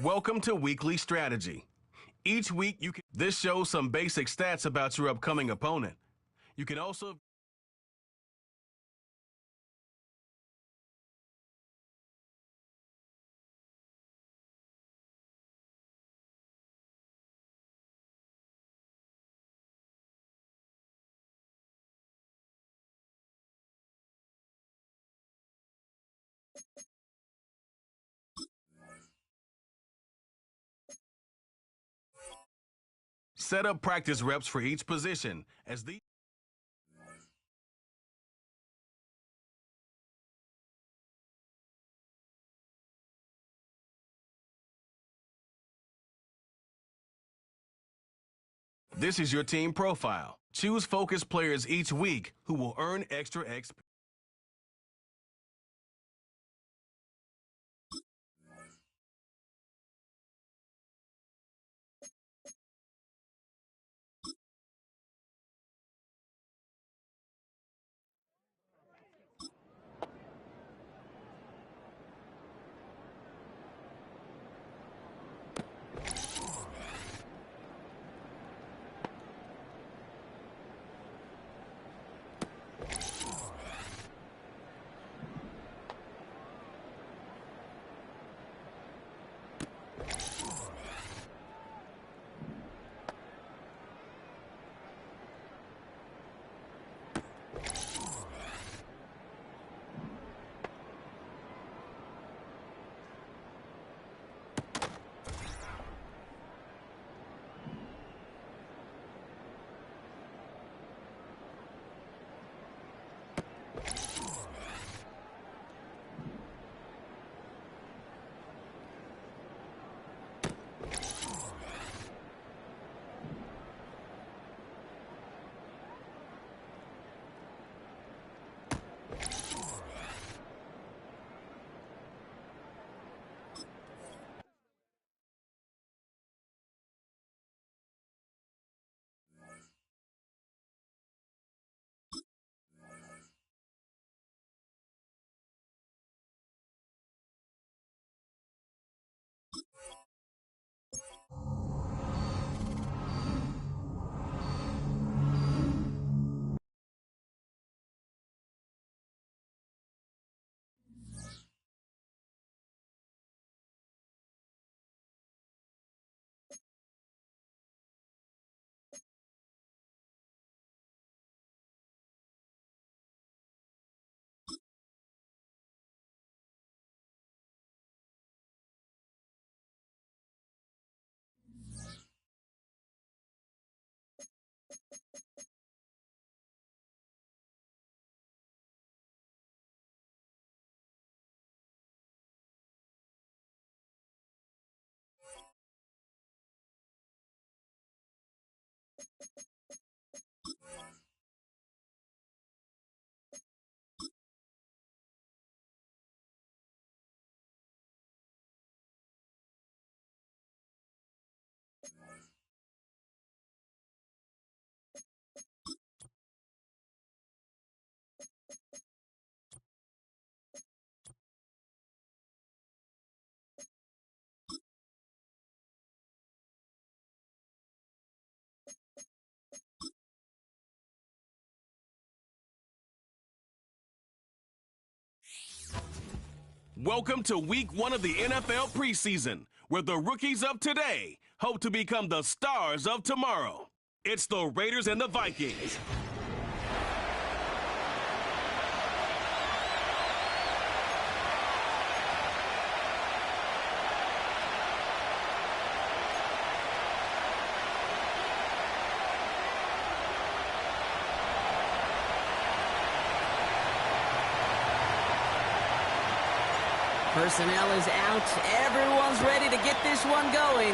Welcome to Weekly Strategy. Each week, this shows some basic stats about your upcoming opponent. You can also set up practice reps for each position as these. This is your team profile. Choose focus players each week who will earn extra XP. Welcome to week 1 of the NFL preseason, where the rookies of today hope to become the stars of tomorrow. It's the Raiders and the Vikings. Personnel is out. Everyone's ready to get this one going.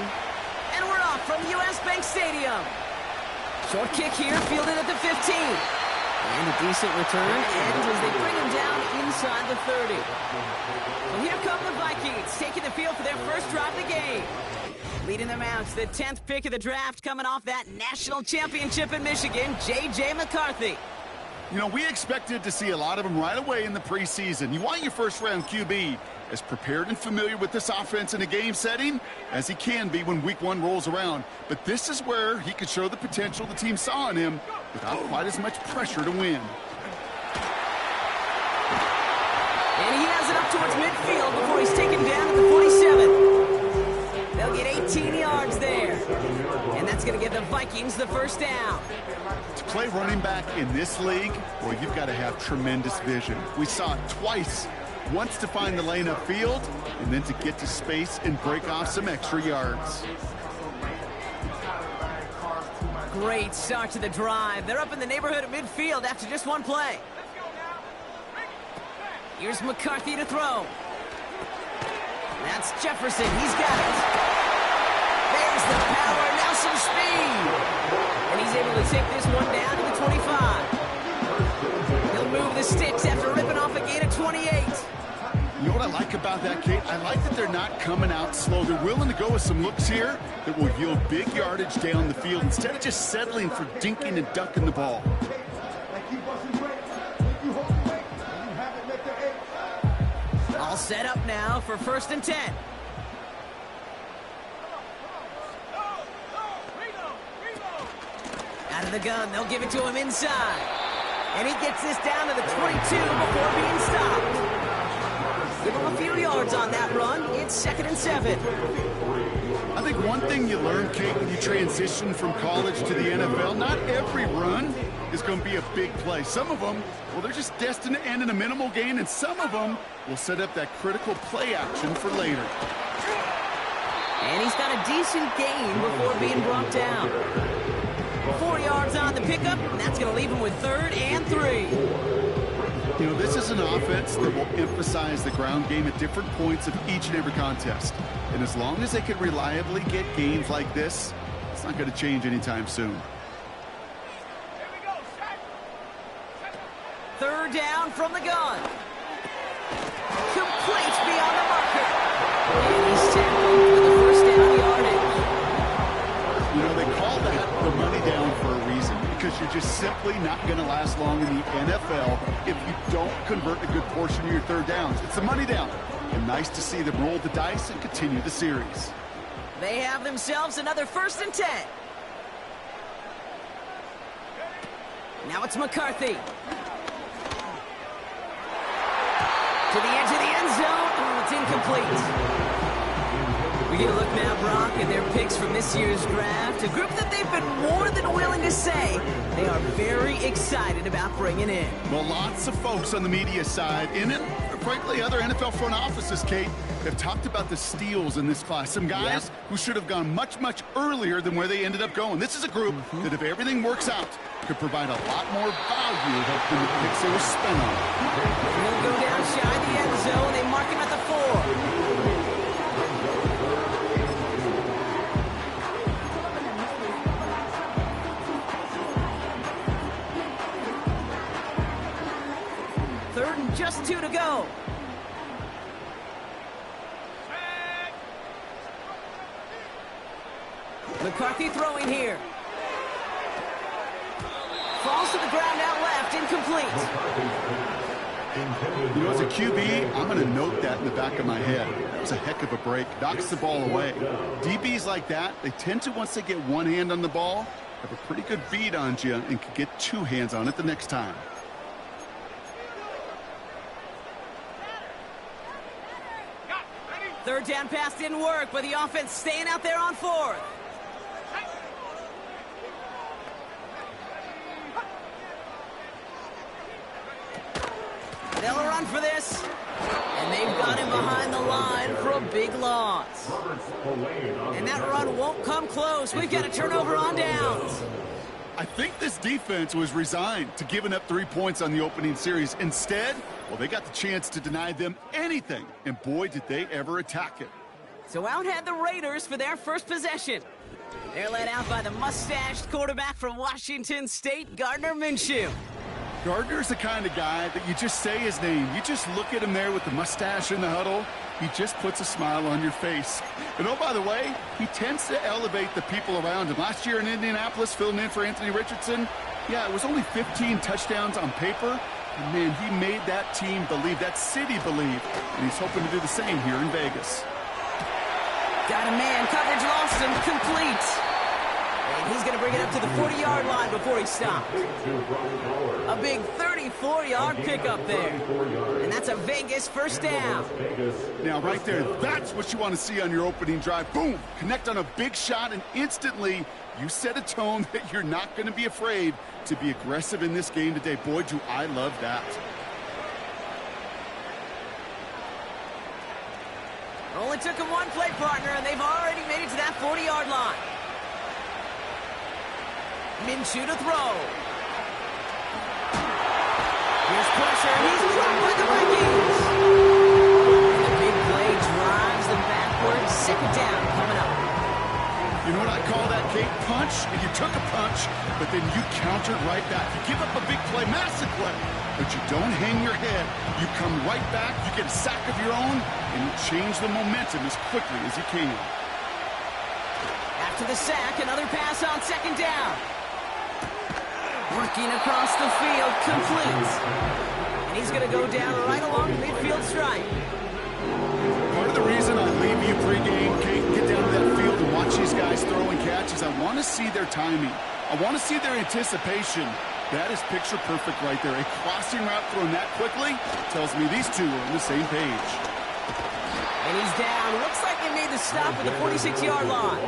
And we're off from US Bank Stadium. Short kick here, fielded at the 15. And a decent return ends as they bring him down inside the 30. So here come the Vikings, taking the field for their first drive of the game. Leading them out, the 10th pick of the draft, coming off that national championship in Michigan, J.J. McCarthy. You know, we expected to see a lot of them right away in the preseason. You want your first-round QB as prepared and familiar with this offense in a game setting as he can be when week one rolls around. But this is where he could show the potential the team saw in him without quite as much pressure to win. And he has it up towards midfield before he's taken down at the 47. They'll get 18 yards there. And that's going to give the Vikings the first down. To play running back in this league, well, you've got to have tremendous vision. We saw it twice. Once to find the lane upfield, and then to get to space and break off some extra yards. Great start to the drive. They're up in the neighborhood of midfield after just one play. Here's McCarthy to throw. That's Jefferson. He's got it. There's the power. Now some speed. And he's able to take this one down to the 25. He'll move the sticks after ripping off a gain of 28. You know what I like about that, Kate? I like that they're not coming out slow. They're willing to go with some looks here that will yield big yardage down the field instead of just settling for dinking and ducking the ball. All set up now for 1st and 10. Out of the gun, they'll give it to him inside. And he gets this down to the 22 before being stopped. Give him a few yards on that run. It's 2nd and 7. I think one thing you learn, Kate, when you transition from college to the NFL, not every run is going to be a big play. Some of them, well, they're just destined to end in a minimal gain, and some of them will set up that critical play action for later. And he's got a decent gain before being brought down. 4 yards on the pickup, and that's going to leave him with 3rd and 3. You know, this is an offense that will emphasize the ground game at different points of each and every contest. And as long as they can reliably get gains like this, it's not going to change anytime soon. 3rd down from the gun. Complete beyond the marker. And he's tackled for the first down yardage. You know, they call that the money down for a reason, because you're just simply not going to last long in the NFL if you don't convert a good portion of your 3rd downs. It's the money down. And nice to see them roll the dice and continue the series. They have themselves another 1st and 10. Now it's McCarthy. To the edge of the end zone. Oh, it's incomplete. We get a look now, Brock, at their picks from this year's draft. A group that they've been more than willing to say they are very excited about bringing in. Well, lots of folks on the media side, and frankly, other NFL front offices, Kate, have talked about the steals in this class. Some guys who should have gone much, much earlier than where they ended up going. This is a group that, if everything works out, could provide a lot more value than the picks they were spent on. He'll go down shy of the end zone. They mark him at the 4. Just 2 to go. McCarthy throwing here. Falls to the ground out left, incomplete. You know, as a QB, I'm going to note that in the back of my head. That was a heck of a break. Knocks the ball away. DBs like that, they tend to, once they get one hand on the ball, have a pretty good beat on you and can get 2 hands on it the next time. Third down pass didn't work, but the offense staying out there on 4th. They'll run for this. And they've got him behind the line for a big loss. And that run won't come close. We've got a turnover on downs. I think this defense was resigned to giving up 3 points on the opening series. Instead, well, they got the chance to deny them anything. And boy, did they ever attack it. So out head the Raiders for their first possession. They're led out by the mustached quarterback from Washington State, Gardner Minshew. Gardner's the kind of guy that you just say his name. You just look at him there with the mustache in the huddle. He just puts a smile on your face. And oh, by the way, he tends to elevate the people around him. Last year in Indianapolis, filling in for Anthony Richardson, Yeah, it was only 15 touchdowns on paper. And man, he made that team believe, that city believe. And he's hoping to do the same here in Vegas. Got a man. Coverage lost him. Complete. And he's going to bring it up to the 40-yard line before he stops. A big 34-yard pickup there. And that's a Vegas first down. Now, right there, that's what you want to see on your opening drive. Boom! Connect on a big shot, and instantly you set a tone that you're not going to be afraid to be aggressive in this game today. Boy, do I love that. Only took him one play, partner, and they've already made it to that 40-yard line. Minshew to throw. Here's pressure, and he's dropped by the Vikings. And the big play drives them backwards. Second down coming up. You know what I call that, Kate? Punch, and you took a punch, but then you countered right back. You give up a big play, massive play, but you don't hang your head. You come right back, you get a sack of your own, and you change the momentum as quickly as you can. After the sack, another pass on second down. Working across the field, complete. And he's going to go down right along the midfield stripe. Part of the reason I leave you pregame, Kate, get down to that field and watch these guys throw and catch is I want to see their timing. I want to see their anticipation. That is picture perfect right there. A crossing route thrown that quickly tells me these two are on the same page. And he's down. Looks like they made the stop at the 46-yard line.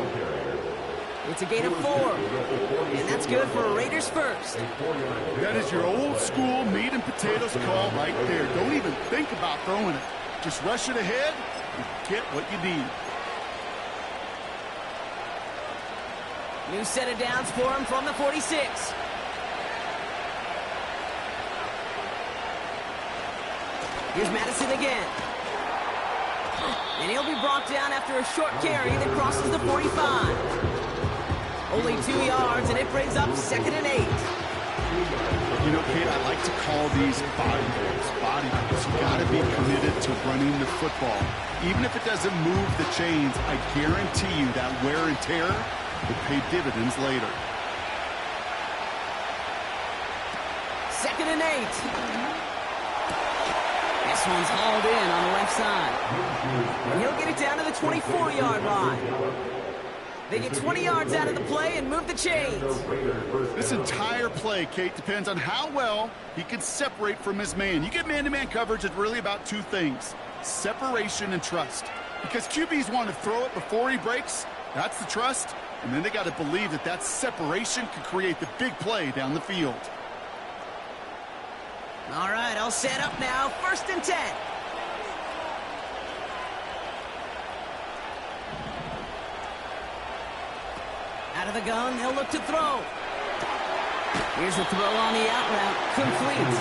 It's a gain of 4. And that's good for a Raiders first. That is your old school meat and potatoes call right there. Don't even think about throwing it. Just rush it ahead and get what you need. New set of downs for him from the 46. Here's Madison again. And he'll be brought down after a short carry that crosses the 45. Only 2 yards, and it brings up 2nd and 8. You know, Kate, I like to call these body balls. Body balls. You got to be committed to running the football. Even if it doesn't move the chains, I guarantee you that wear and tear will pay dividends later. 2nd and 8. This one's hauled in on the left side. And he'll get it down to the 24-yard line. They get 20 yards out of the play and move the chains. This entire play, Kate, depends on how well he can separate from his man. You get man-to-man coverage, it's really about two things: separation and trust. Because QBs want to throw it before he breaks. That's the trust. And then they got to believe that that separation can create the big play down the field. All right, I'll set up now. 1st and 10. Out of the gun, they'll look to throw. Here's the throw on the out route. Complete.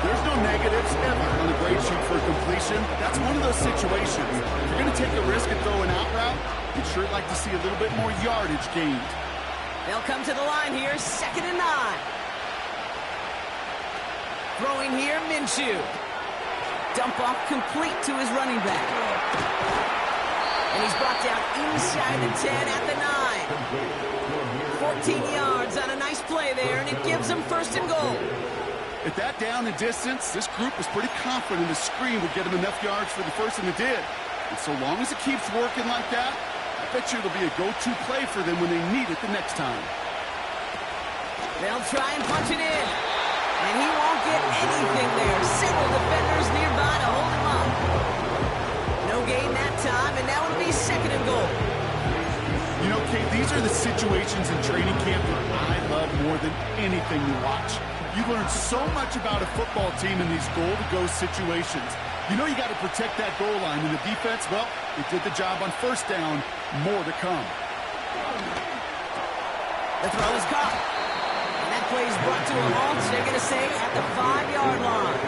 There's no negatives ever on a grade sheet for a completion. That's one of those situations. If you're going to take a risk and throw an out route, you'd sure like to see a little bit more yardage gained. They'll come to the line here. 2nd and 9. Throwing here, Minshew. Dump off complete to his running back. And he's brought down inside the 10 at the 9. 14 yards on a nice play there, and it gives them 1st and goal. At that down and distance, this group was pretty confident the screen would get them enough yards for the first, and it did. And so long as it keeps working like that, I bet you it'll be a go-to play for them when they need it the next time. They'll try and punch it in. And he won't get anything there. Several defenders nearby to hold him up. No gain that time, and now it'll be 2nd and goal. You know, Kate, these are the situations in training camp that I love more than anything to watch. You learn so much about a football team in these goal-to-go situations. You know you got to protect that goal line, and the defense, well, they did the job on 1st down. More to come. The throw is caught. And that play is brought to a halt. They're going to say at the 5-yard line.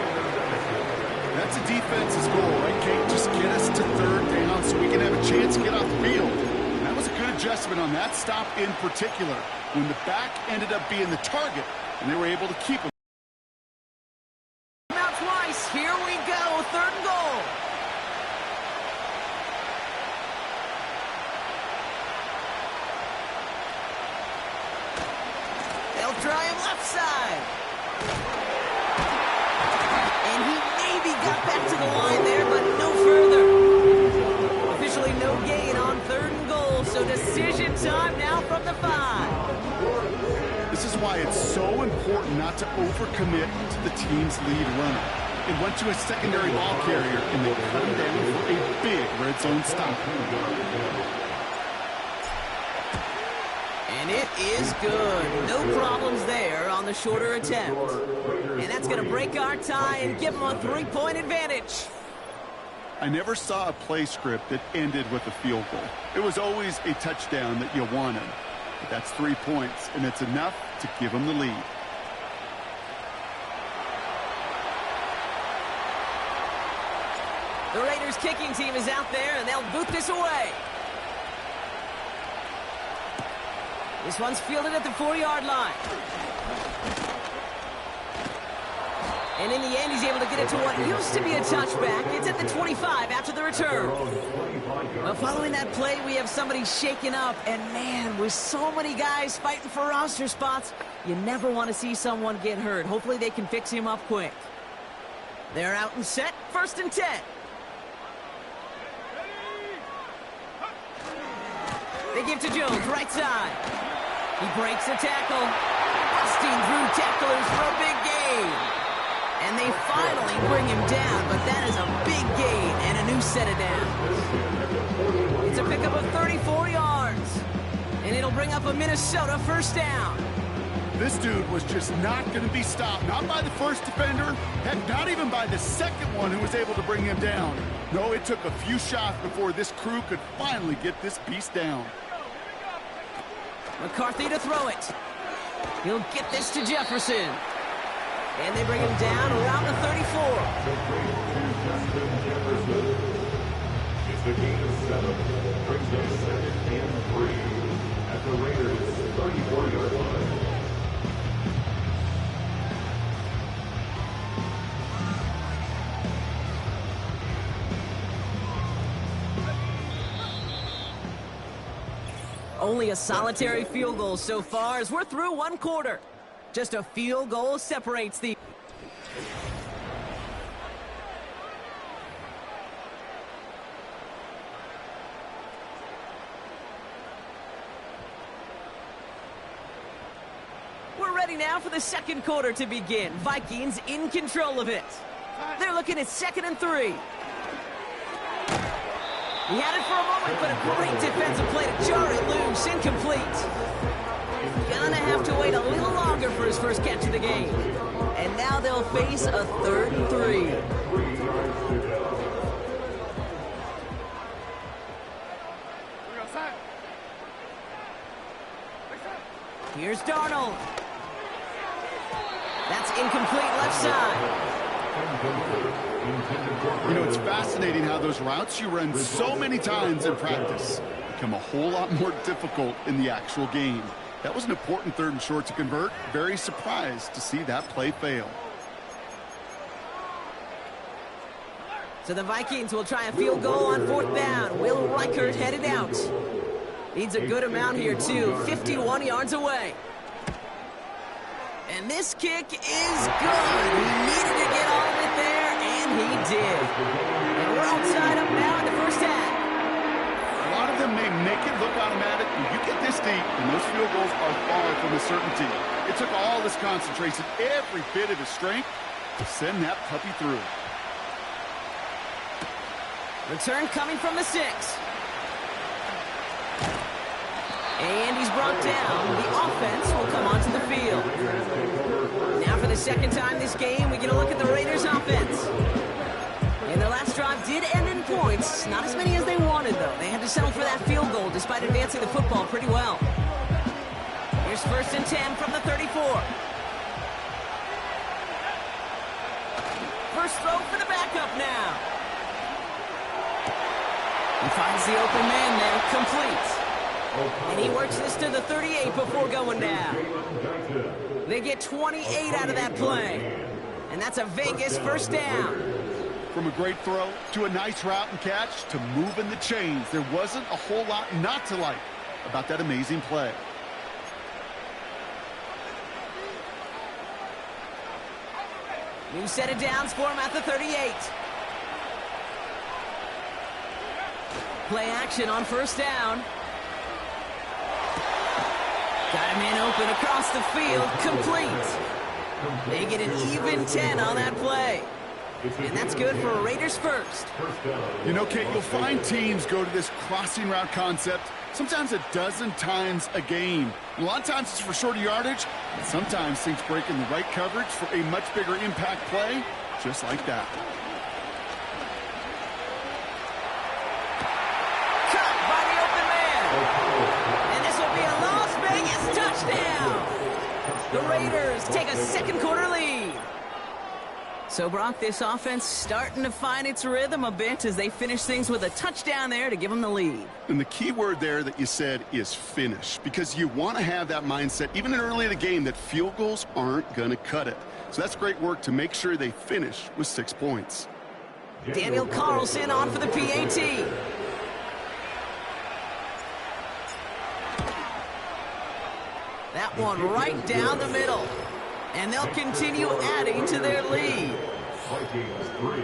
That's a defense's goal, right, Kate? Just get us to 3rd down so we can have a chance to get off the field. And that was a good adjustment on that stop in particular, when the back ended up being the target, and they were able to keep him. Out twice. Here we go. 3rd and goal. They'll try him so important not to overcommit to the team's lead runner. It went to a secondary ball carrier, and they cut him down for a big red zone stop. And it is good. No problems there on the shorter attempt. And that's going to break our tie and give them a 3-point advantage. I never saw a play script that ended with a field goal. It was always a touchdown that you wanted. But that's 3 points, and it's enough to give them the lead. The Raiders kicking team is out there, and they'll boot this away. This one's fielded at the 4-yard line. And in the end, he's able to get it to what used to be a touchback. It's at the 25 after the return. Well, following that play, we have somebody shaken up. And, man, with so many guys fighting for roster spots, you never want to see someone get hurt. Hopefully they can fix him up quick. They're out and set. 1st and 10. They give to Jones, right side. He breaks a tackle. Busting through tacklers for a big gain. And they finally bring him down, but that is a big gain and a new set of downs. It's a pickup of 34 yards. And it'll bring up a Minnesota 1st down. This dude was just not going to be stopped. Not by the first defender. Heck, not even by the second one who was able to bring him down. No, it took a few shots before this crew could finally get this beast down. McCarthy to throw it. He'll get this to Jefferson. And they bring him down around the 34. It's the gain of 7. Brings them 2nd and 3 at the Raiders' 34-yard line. Only a solitary field goal so far as we're through 1 quarter. Just a field goal separates the... We're ready now for the 2nd quarter to begin. Vikings in control of it. They're looking at 2nd and 3. He had it for a moment, but a great defensive play to jar it loose. Incomplete. Gonna have to wait a little longer for his first catch of the game. And now they'll face a 3rd and 3. Here's Darnold. That's incomplete left side. You know, it's fascinating how those routes you run so many times in practice become a whole lot more difficult in the actual game. That was an important 3rd and short to convert. Very surprised to see that play fail. So the Vikings will try a field goal on 4th down. Will Reichert headed out. Needs a good amount here, too. 51 yards away. And this kick is good. He needed to get all of it there, and he did. And we're all tied up now in the 1st half. A lot of them may make it look automatic, but you get this deep, and those field goals are far from a certainty. It took all this concentration, every bit of his strength, to send that puppy through. Return coming from the 6. And he's brought down. The offense will come onto the field. Now for the 2nd time this game, we get a look at the Raiders' offense. And their last drive did end in points. Not as many as they wanted, though. They had to settle for that field goal despite advancing the football pretty well. Here's 1st and 10 from the 34. First throw for the backup now. He finds the open man there, complete. And he works this to the 38 before going down. They get 28 out of that play. And that's a Vegas 1st down. From a great throw to a nice route and catch to moving the chains, there wasn't a whole lot not to like about that amazing play. New set of downs for him at the 38. Play action on 1st down. Got Got a man open across the field, complete. They get an even 10 on that play. And that's good for a Raiders first. You know, Kate, you'll find teams go to this crossing route concept sometimes a dozen times a game. A lot of times it's for shorter yardage, but sometimes things break in the right coverage for a much bigger impact play, just like that. Cut by the open man. And this will be a Las Vegas touchdown. The Raiders take a second quarter lead. So, Brock, this offense starting to find its rhythm a bit as they finish things with a touchdown there to give them the lead. And the key word there that you said is finish, because you want to have that mindset, even early in the game, that field goals aren't going to cut it. So that's great work to make sure they finish with 6 points. Daniel Carlson on for the PAT. That one right down the middle. And they'll continue adding to their lead. Vikings 3.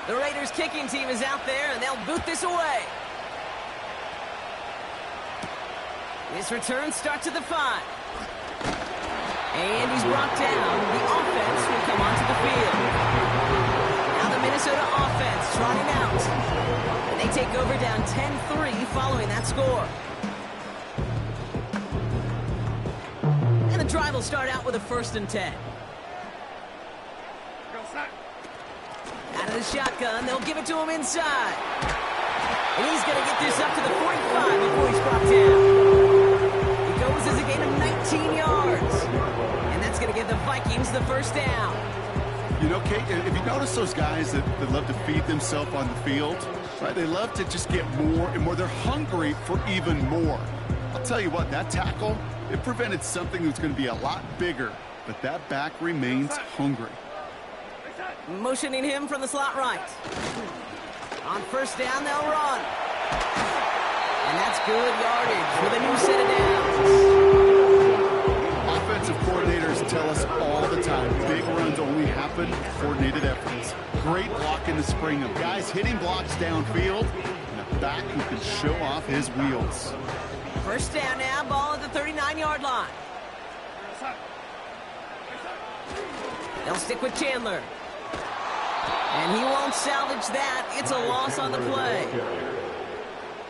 The Raiders kicking team is out there, and they'll boot this away. This return starts at the 5. And he's brought down. The offense will come onto the field. Now the Minnesota offense trotting out. And they take over down 10-3 following that score. And the drive will start out with a 1st and 10. Out of the shotgun, they'll give it to him inside. And he's going to get this up to the 45 before he's brought down. He goes as a gain of 19 yards. And that's going to give the Vikings the 1st down. You know, Kate, if you notice those guys that love to feed themselves on the field, right? They love to just get more and more. They're hungry for even more. I'll tell you what, that tackle, it prevented something that's going to be a lot bigger. But that back remains hungry. Motioning him from the slot right. On 1st down, they'll run. And that's good yardage with a new set of downs. Offensive coordinators tell us all the time, big runs only happen with coordinated efforts. Great block in the spring of guys hitting blocks downfield, and a back who can show off his wheels. 1st down now, ball at the 39-yard line. They'll stick with Chandler. And he won't salvage that. It's a loss on the play.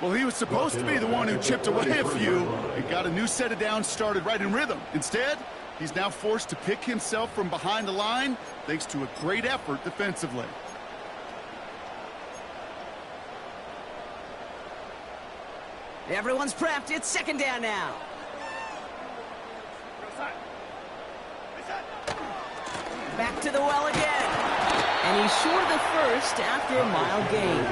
Well, he was supposed to be the one who chipped away a few and got a new set of downs started right in rhythm. Instead, he's now forced to pick himself from behind the line thanks to a great effort defensively. Everyone's prepped. It's 2nd down now. Back to the well again. And he's short of the 1st after a mile gain.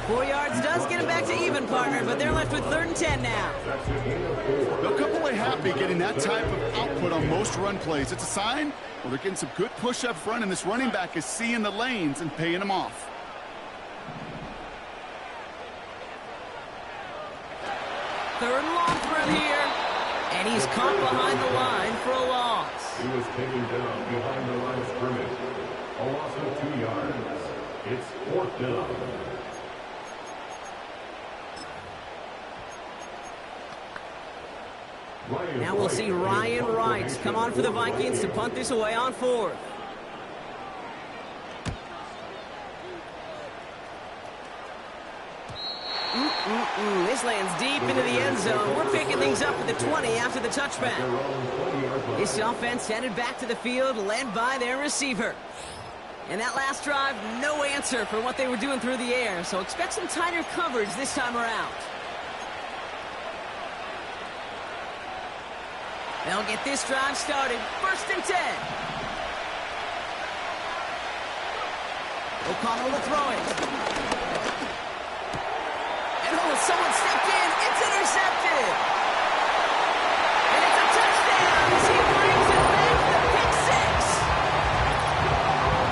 4 yards does get him back to even, partner, but they're left with 3rd and 10 now. They'll come away happy getting that type of output on most run plays. It's a sign, well, they're getting some good push up front, and this running back is seeing the lanes and paying them off. Third and long for him here. And he's caught behind the line for a loss. He was taken down behind the line of scrimmage. A loss of 2 yards. It's 4th down. Now we'll see Ryan Wright come on for the Vikings to punt this away on 4th. This lands deep into the end zone. We're picking things up at the 20 after the touchback. This offense headed back to the field, led by their receiver. And that last drive, no answer for what they were doing through the air. So expect some tighter coverage this time around. They'll get this drive started. 1st and 10. O'Connell to throw it. And someone stepped in. It's intercepted. And it's a touchdown as he brings it back, the pick six.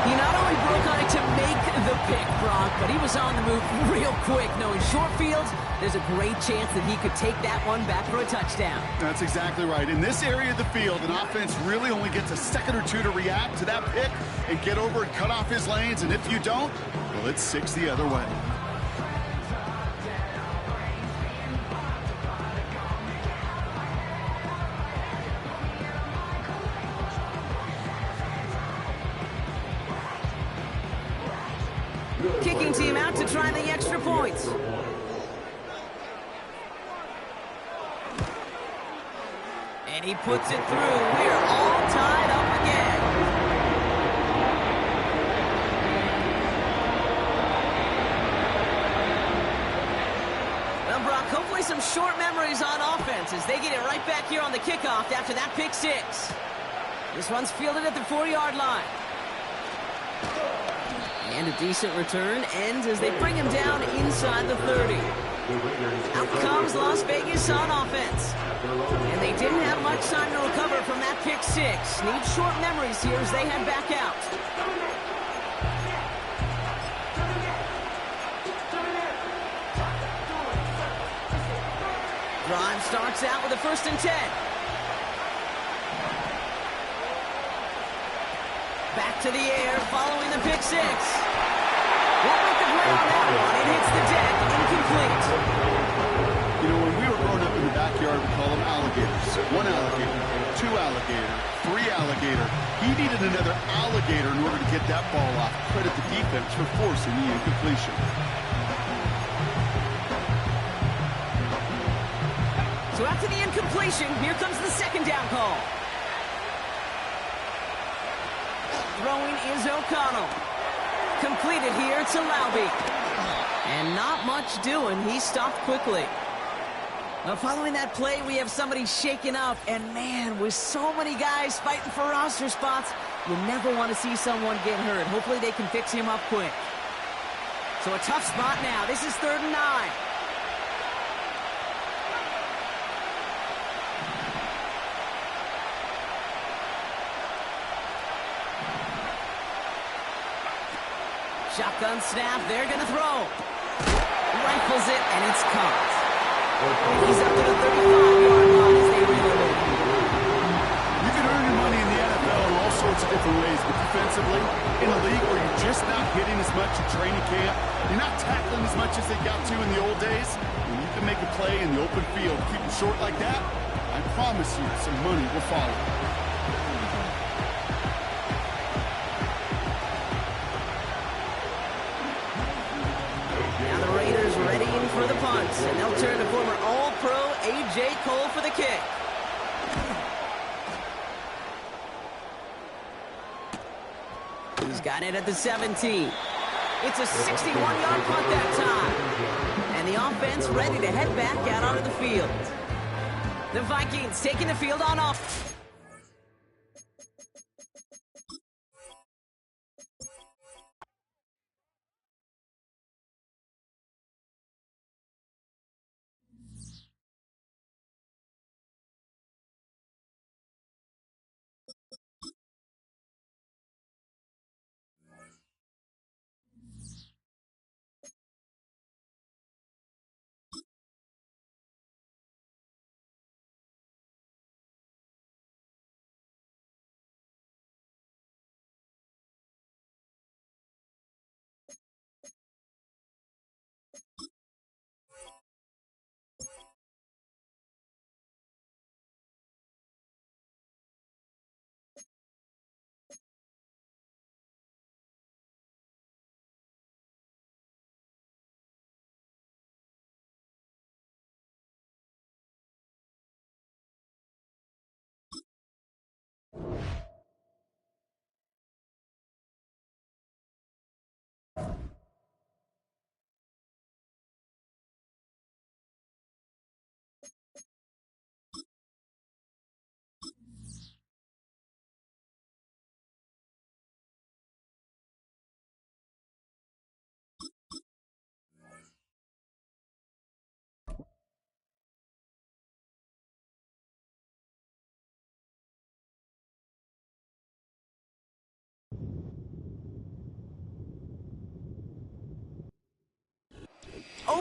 He not only broke on it to make the pick, Brock, but he was on the move real quick. Knowing short fields, there's a great chance that he could take that one back for a touchdown. That's exactly right. In this area of the field, an offense really only gets a second or two to react to that pick and get over and cut off his lanes. And if you don't, well, it's 6 the other way. Kicking team out to try the extra points. And he puts it through. We're all tied up again. Well, Brock, hopefully some short memories on offense as they get it right back here on the kickoff after that pick six. This one's fielded at the 4-yard line. And a decent return ends as they bring him down inside the 30. Out comes Las Vegas on offense. And they didn't have much time to recover from that pick six. Need short memories here as they head back out. Drive starts out with a 1st and 10. Back to the air, following the pick six. Won't make the play on that one. It hits the deck, incomplete. You know, when we were growing up in the backyard, we call them alligators. 1 alligator, 2 alligator, 3 alligator. He needed another alligator in order to get that ball off. Credit the defense for forcing the incompletion. So after the incompletion, here comes the 2nd down call. Throwing is O'Connell. Completed here to Laube. And not much doing. He stopped quickly. Now, following that play, we have somebody shaken up. And, man, with so many guys fighting for roster spots, you never want to see someone get hurt. Hopefully they can fix him up quick. So a tough spot now. This is 3rd and 9. Shotgun snap, they're going to throw. Rifles it, and it's caught. He's up to the 35-yard line as they reload. You can earn your money in the NFL in all sorts of different ways, but defensively, in a league where you're just not hitting as much in training camp, you're not tackling as much as they got to in the old days, when you can make a play in the open field, keep them short like that, I promise you some money will follow. For the punts, and they'll turn to former All-Pro A.J. Cole for the kick. He's got it at the 17. It's a 61-yard punt that time. And the offense ready to head back out onto the field. The Vikings taking the field on offense.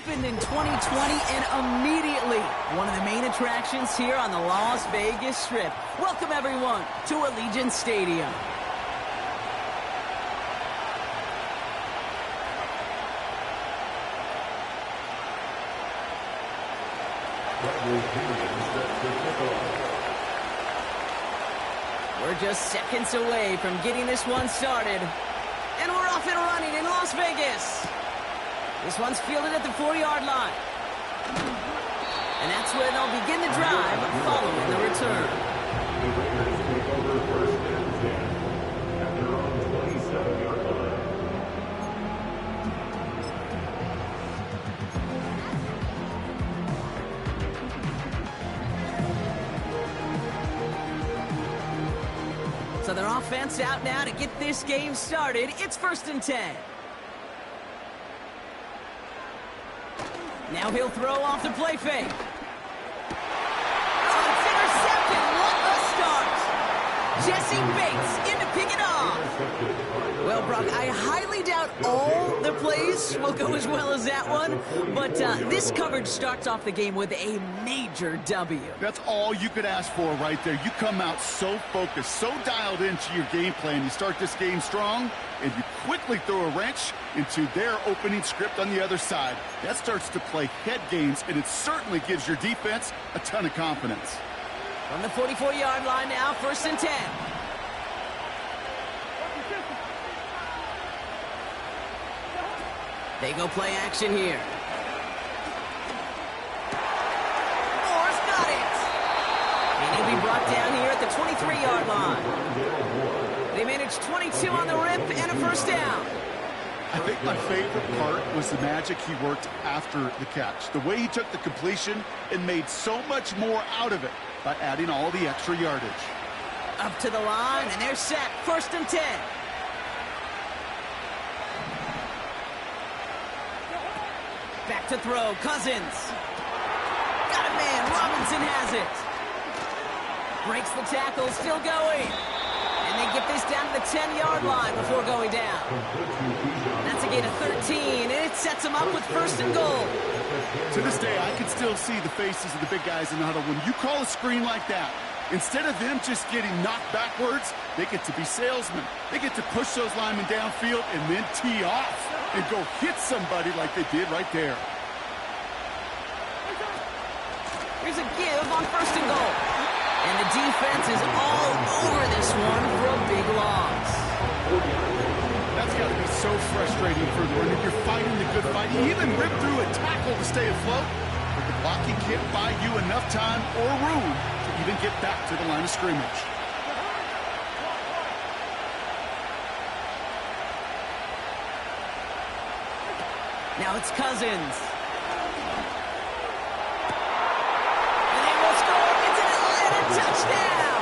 opened in 2020 and immediately one of the main attractions here on the Las Vegas Strip. Welcome, everyone, to Allegiant Stadium. We're just seconds away from getting this one started. And we're off and running in Las Vegas. This one's fielded at the 4-yard line. And that's where they'll begin the drive following the return. The Raiders take over first and 10 at their own 27-yard line. So their offense out now to get this game started. It's 1st and 10. Now he'll throw off the play fake. Oh, it's intercepted. What a start. Jesse Bates in to pick it off. Well, Brock, I highly doubt all the plays will go as well as that one, but this coverage starts off the game with a major W. That's all you could ask for right there. You come out so focused, so dialed into your game plan. You start this game strong, and you quickly throw a wrench into their opening script on the other side. That starts to play head games, and it certainly gives your defense a ton of confidence. From the 44-yard line now, 1st and 10. They go play action here. Moore's got it. And he'll be brought down here at the 23-yard line. They managed 22 on the rip and a 1st down. I think my favorite part was the magic he worked after the catch. The way he took the completion and made so much more out of it by adding all the extra yardage. Up to the line, and they're set. 1st and 10. Back to throw. Cousins. Got a man. Robinson has it. Breaks the tackle. Still going. And they get this down to the 10-yard line before going down. That's a gain of 13, and it sets them up with 1st and goal. To this day, I can still see the faces of the big guys in the huddle. When you call a screen like that, instead of them just getting knocked backwards, they get to be salesmen. They get to push those linemen downfield and then tee off and go hit somebody like they did right there. Here's a give on 1st and goal. And the defense is all over this one for a big loss. That's got to be so frustrating for the runner. You're fighting the good fight. You even ripped through a tackle to stay afloat, but the blocking can't buy you enough time or room to even get back to the line of scrimmage. Now it's Cousins. And they will score. It's an Atlanta touchdown.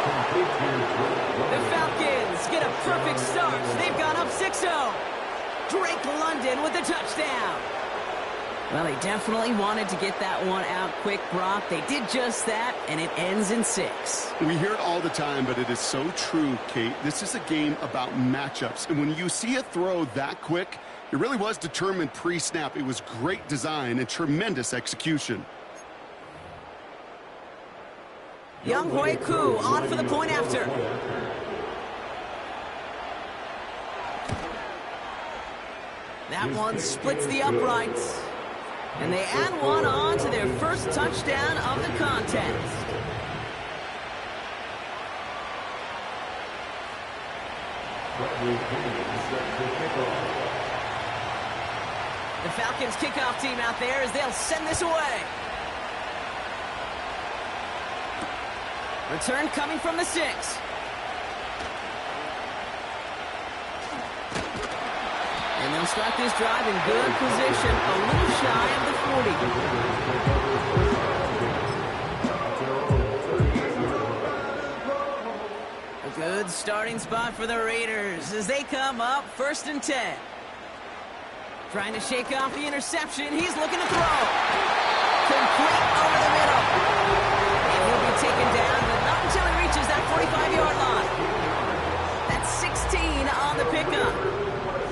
The Falcons get a perfect start. They've gone up 6-0. Drake London with the touchdown. Well, they definitely wanted to get that one out quick, Brock. They did just that, and it ends in 6. We hear it all the time, but it is so true, Kate. This is a game about matchups, and when you see a throw that quick, it really was determined pre-snap. It was great design and tremendous execution. Young Hui Koo on for the point after. That one splits the uprights. And they add one on to their first touchdown of the contest. The Falcons kickoff team out there as they'll send this away. Return coming from the 6. And they'll start this drive in good position, a little shy of the 40. A good starting spot for the Raiders as they come up 1st and 10. Trying to shake off the interception. He's looking to throw. Complete over the middle. And he'll be taken down, but not until he reaches that 45-yard line. That's 16 on the pickup.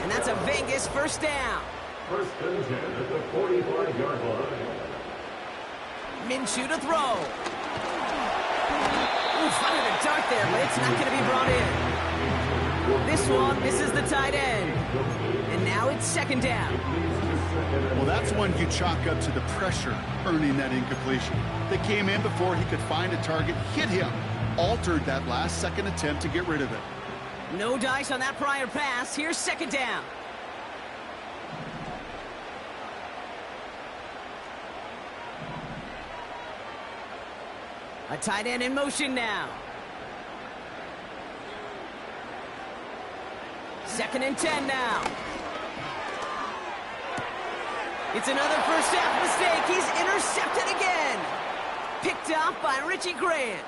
And that's a Vegas 1st down. First and 10 at the 45-yard line. Minshew to throw. Oof, under the dart there, but it's not going to be brought in. This one misses the tight end. And now it's second down. Well, that's one you chalk up to the pressure earning that incompletion. They came in before he could find a target, hit him, altered that last-second attempt to get rid of it. No dice on that prior pass. Here's second down. A tight end in motion now. Second and 10 now. It's another first half mistake. He's intercepted again. Picked off by Richie Grant.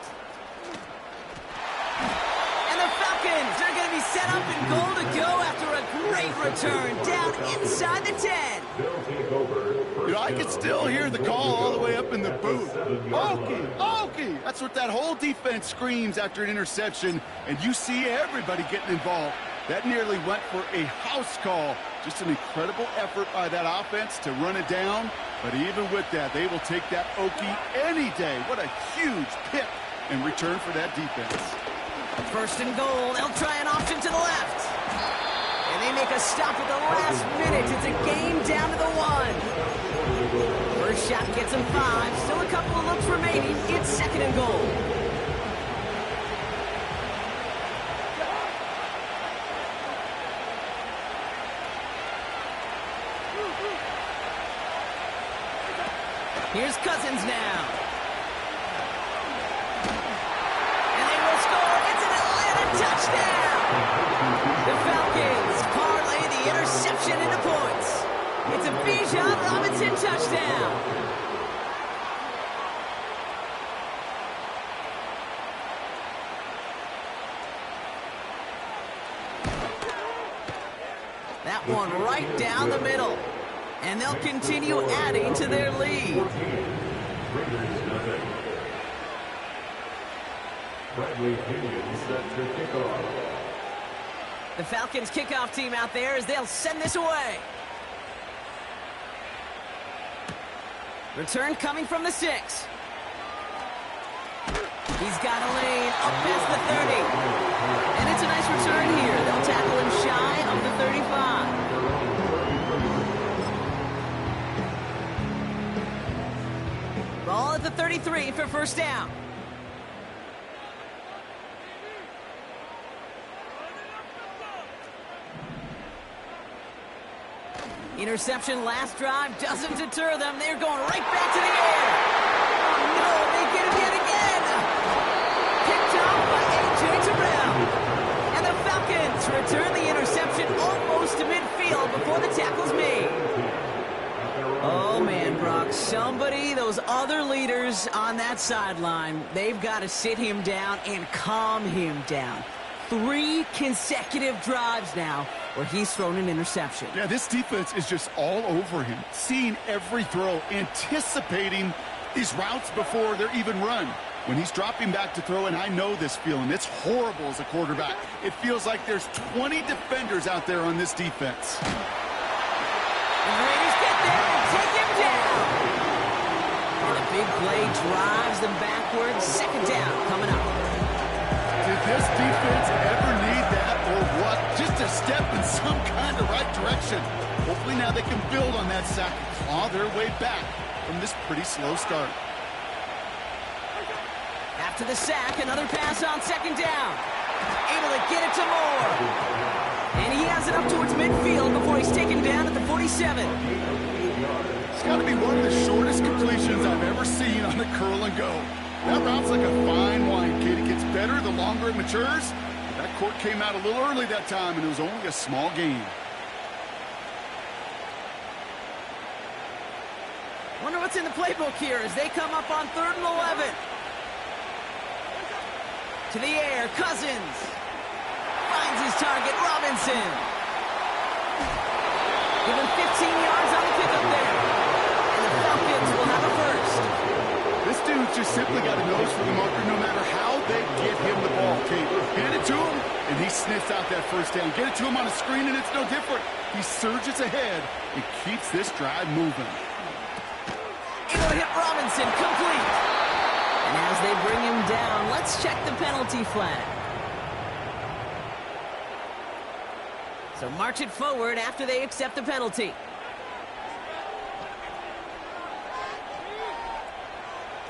And the Falcons are going to be set up in goal to go after a great return down inside the 10. You know, I can still hear the call all the way up in the booth. Okie, Okie! That's what that whole defense screams after an interception, and you see everybody getting involved. That nearly went for a house call. Just an incredible effort by that offense to run it down. But even with that, they will take that Okie any day. What a huge pick in return for that defense. First and goal. They'll try an option to the left. And they make a stop at the last minute. It's a game down to the 1. First shot gets them 5. Still a couple of looks remaining. It's second and goal. Here's Cousins now. And they will score. It's an Atlanta touchdown. The Falcons parlay the interception into points. It's a Bijan Robinson touchdown. That one right down the middle. And they'll continue adding to their lead. The Falcons kickoff team out there as they'll send this away. Return coming from the 6. He's got a lane up past the 30. And it's a nice return here. They'll tackle him shy of the 35. Ball at the 33 for first down. Interception last drive doesn't deter them. They're going right back to the air. Oh, no, they get him yet again. Picked off by A.J. Terrell. And the Falcons return the interception almost to midfield before the tackle's made. Oh, man, Brock, somebody, those other leaders on that sideline, they've got to sit him down and calm him down. 3 consecutive drives now where he's thrown an interception. Yeah, this defense is just all over him, seeing every throw, anticipating these routes before they're even run. When he's dropping back to throw, and I know this feeling, it's horrible as a quarterback. It feels like there's 20 defenders out there on this defense. And the Raiders get there and take him down. And the big play drives them backwards. Second down coming up. Did this defense ever need that or what? Just a step in some kind of right direction. Hopefully now they can build on that sack and claw their way back from this pretty slow start. After the sack, another pass on second down. Able to get it to Moore. And he has it up towards midfield before he's taken down at the 47. It's got to be one of the shortest completions I've ever seen on a curl and go. That route's like a fine wine, kid. It gets better the longer it matures. That court came out a little early that time, and it was only a small gain. Wonder what's in the playbook here as they come up on 3rd and 11. To the air, Cousins. Finds his target, Robinson. Give him 15 yards on the pickup there. And the Falcons will have a first. This dude's just simply got a nose for the marker no matter how they get him the ball. Kate, hand it to him, and he sniffs miss out that first down. Get it to him on a screen, and it's no different. He surges ahead and keeps this drive moving. It'll hit Robinson, complete. And as they bring him down, let's check the penalty flag. So march it forward after they accept the penalty.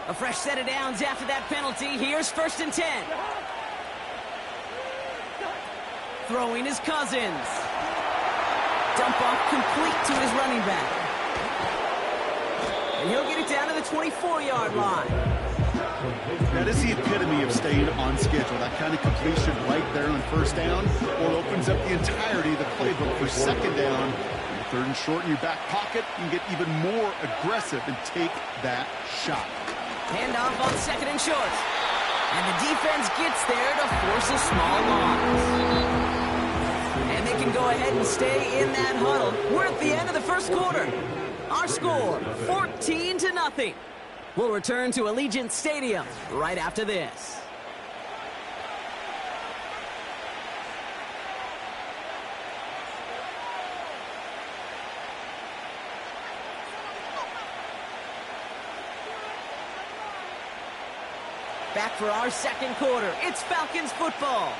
A fresh set of downs after that penalty. Here's 1st and 10. Throwing is Cousins. Dump off complete to his running back. And he'll get it down to the 24-yard line. That is the epitome of staying on schedule. That kind of completion right there on 1st down, or opens up the entirety of the playbook for 2nd down. 3rd and short in your back pocket, you can get even more aggressive and take that shot. Handoff on 2nd and short. And the defense gets there to force a small loss. And they can go ahead and stay in that huddle. We're at the end of the 1st quarter. Our score, 14-0. We'll return to Allegiant Stadium right after this. Back for our 2nd quarter. It's Falcons football.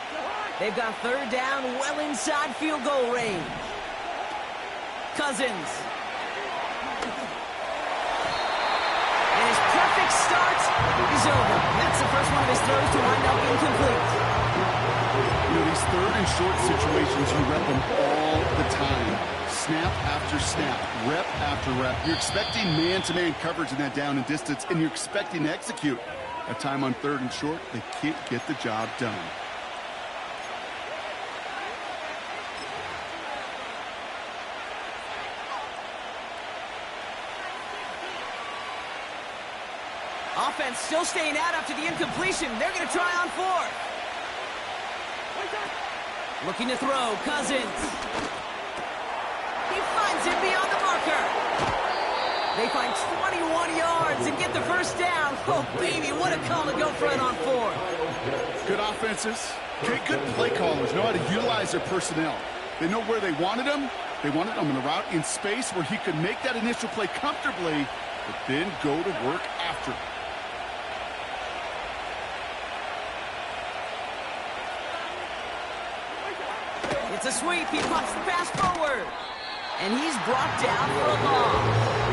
They've got 3rd down well inside field goal range. Cousins. And his perfect start is over. That's the first one of his throws to wind up incomplete. You know, these 3rd and short situations, you rep them all the time. Snap after snap, rep after rep. You're expecting man-to-man coverage in that down and distance, and you're expecting to execute. A time on 3rd and short, they can't get the job done. Offense still staying out after the incompletion. They're going to try on 4th. Looking to throw, Cousins. He finds it beyond the marker. They find 21 yards and get the 1st down. Oh, baby, what a call to go for it on 4th. Good offenses. Good play callers know how to utilize their personnel. They know where they wanted him. They wanted him in a route in space where he could make that initial play comfortably, but then go to work after. It's a sweep. He pops the pass forward. And he's brought down for a loss.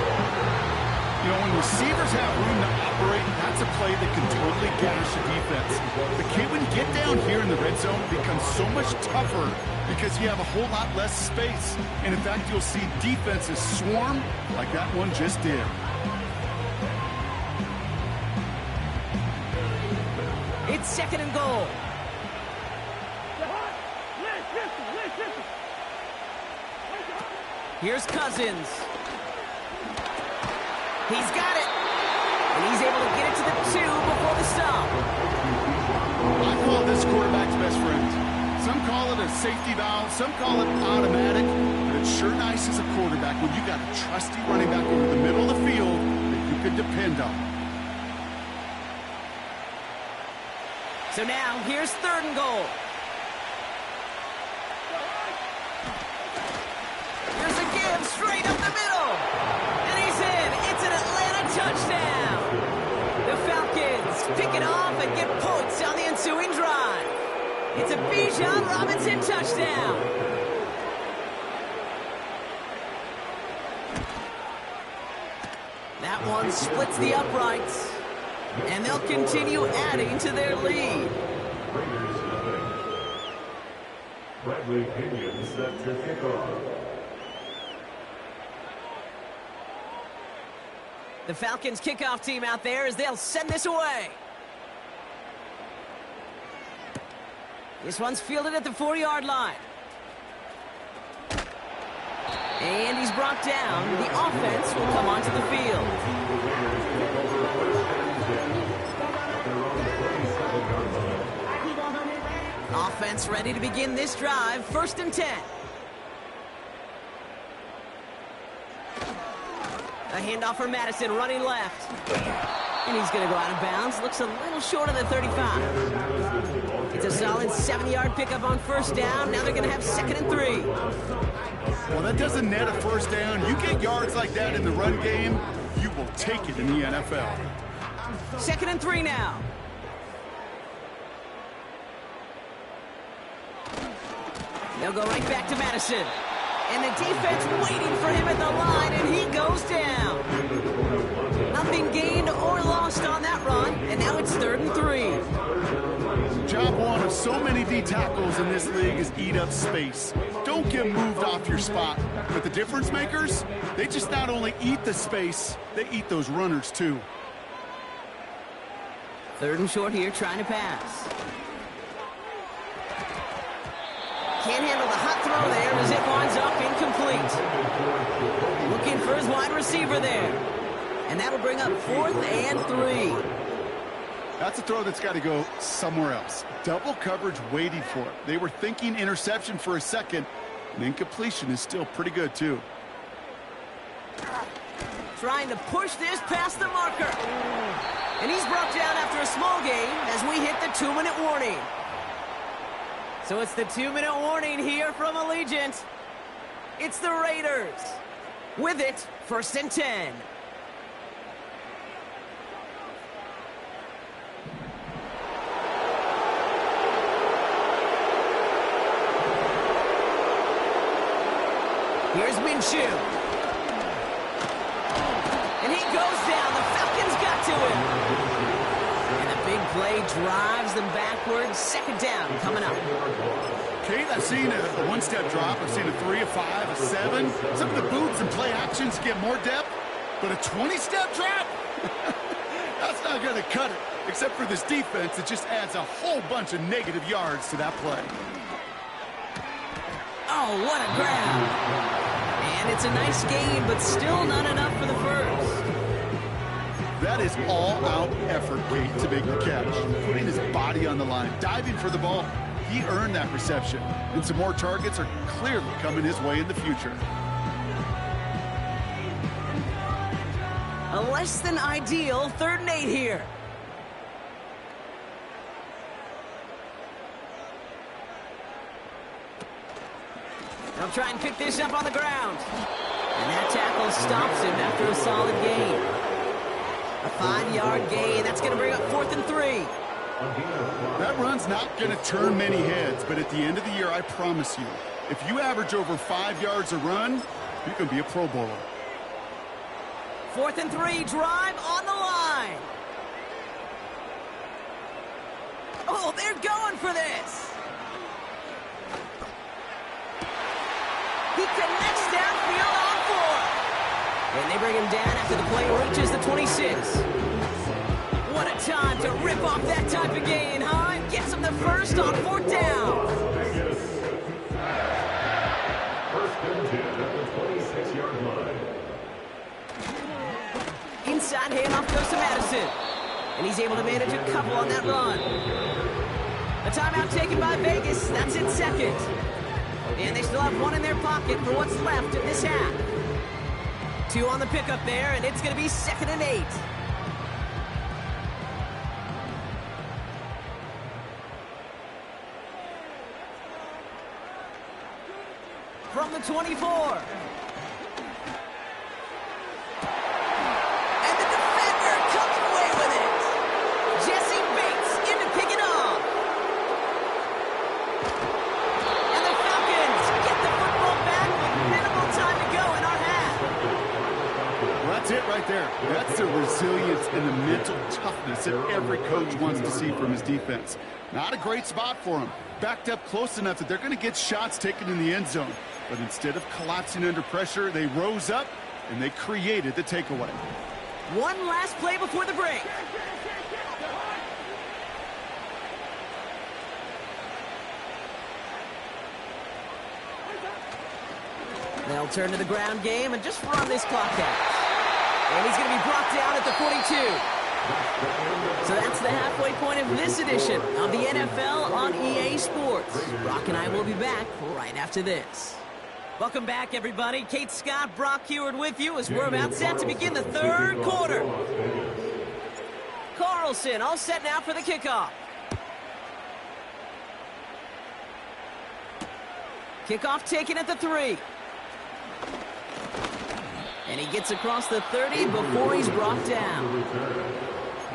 You know, when receivers have room to operate, that's a play that can totally gash a defense. The kid, when you get down here in the red zone, becomes so much tougher because you have a whole lot less space. And in fact, you'll see defenses swarm like that one just did. It's 2nd and goal. Here's Cousins. He's got it. And he's able to get it to the 2 before the stop. I call this quarterback's best friend. Some call it a safety valve. Some call it automatic. But it's sure nice as a quarterback when you got a trusty running back over the middle of the field that you can depend on. So now, here's 3rd and goal. Here's a give straight up the middle. And he's in. It's an Atlanta touchdown. The Falcons pick it off and get points on the ensuing drive. It's a Bijan Robinson touchdown. That one splits the uprights. And they'll continue adding to their lead. Bradley Pinion set to kick off. The Falcons kickoff team out there as they'll send this away. This one's fielded at the 4-yard line. And he's brought down. The offense will come onto the field. Offense ready to begin this drive. 1st and 10. A handoff for Madison, running left. And he's going to go out of bounds. Looks a little short of the 35. It's a solid 7-yard pickup on first down. Now they're going to have 2nd and 3. Well, that doesn't net a first down. You get yards like that in the run game, you will take it in the NFL. 2nd and 3 now. They'll go right back to Madison. And the defense waiting for him at the line, and he goes down. Nothing gained or lost on that run, and now it's 3rd and 3. Job one of so many D tackles in this league is eat up space. Don't get moved off your spot. But the difference makers, they just not only eat the space, they eat those runners too. 3rd and short here, trying to pass. Can't handle the hot throw there as it winds up incomplete. Looking for his wide receiver there. And that'll bring up 4th and 3. That's a throw that's got to go somewhere else. Double coverage waiting for it. They were thinking interception for a second, and incompletion is still pretty good too. Trying to push this past the marker. And he's brought down after a small gain as we hit the 2-minute warning. So it's the 2-minute warning here from Allegiant. It's the Raiders. With it, 1st and 10. Here's Minshew. And he goes down. The Falcons got to him. And the big play drives them backwards. 2nd down coming up. Kate, I've seen a one-step drop. I've seen a 3, a 5, a 7. Some of the boots and play actions get more depth, but a 20-step drop? That's not going to cut it, except for this defense that just adds a whole bunch of negative yards to that play. Oh, what a grab. And it's a nice game, but still not enough for the first. That is all-out effort, Kate, to make the catch. Putting his body on the line, diving for the ball. He earned that reception, and some more targets are clearly coming his way in the future. A less than ideal 3rd and 8 here. They'll try and pick this up on the ground. And that tackle stops him after a solid gain. A 5-yard gain. That's going to bring up 4th and 3. That run's not going to turn many heads, but at the end of the year, I promise you, if you average over 5 yards a run, you're going to be a Pro Bowler. 4th and 3, drive on the line. Oh, they're going for this. He connects downfield on 4. And they bring him down after the play reaches the 26. What a time to rip off that type of gain, huh? And gets him the first on 4th down. 1st and 10 at the 26-yard line. Inside handoff goes to Madison. And he's able to manage a couple on that run. A timeout taken by Vegas. That's in 2nd. And they still have 1 in their pocket for what's left of this half. 2 on the pickup there, and it's going to be 2nd and 8. From the 24. And the defender comes away with it. Jesse Bates in to pick it off. And the Falcons get the football back with minimal time to go in our half. Well, that's it right there. That's the resilience and the mental toughness that every coach wants to see from his defense. Not a great spot for him. Backed up close enough that they're going to get shots taken in the end zone. But instead of collapsing under pressure, they rose up and they created the takeaway. One last play before the break. They'll turn to the ground game and just run this clock out. And he's going to be brought down at the 42. So that's the halfway point of this edition of the NFL on EA Sports. Brock and I will be back right after this. Welcome back, everybody. Kate Scott, Brock Heward with you as we're about set to begin the 3rd quarter. Carlson all set now for the kickoff. Kickoff taken at the 3. And he gets across the 30 before he's brought down.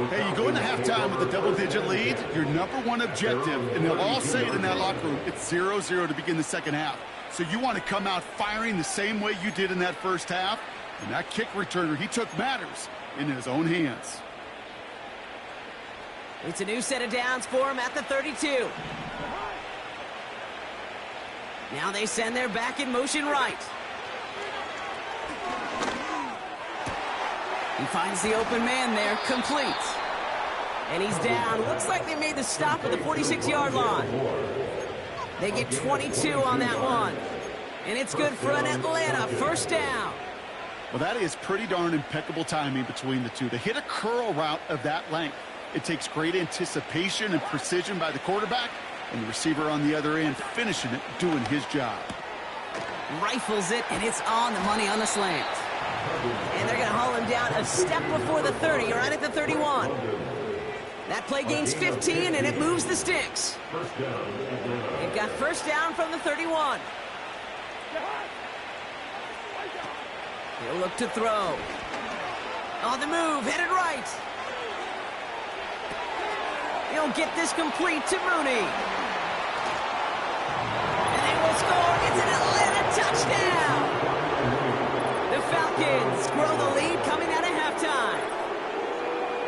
Hey, you go into halftime with a double-digit lead, your number one objective, and they'll all say it in that locker room, it's 0-0 to begin the second half. So you want to come out firing the same way you did in that first half. And that kick returner, he took matters in his own hands. It's a new set of downs for him at the 32. Now they send their back in motion right. He finds the open man there, complete. And he's down. Looks like they made the stop at the 46-yard line. They get 22 on that one. And it's good for an Atlanta first down. Well, that is pretty darn impeccable timing between the two. To hit a curl route of that length, it takes great anticipation and precision by the quarterback, and the receiver on the other end finishing it, doing his job. Rifles it, and it's on the money on the slant. And they're going to haul him down a step before the 30, right at the 31. That play gains 15, and it moves the sticks. They've got first down from the 31. He'll look to throw. On the move, headed right. He'll get this complete to Mooney. And they will score. It's an Atlanta touchdown. The Falcons grow the lead coming out of halftime.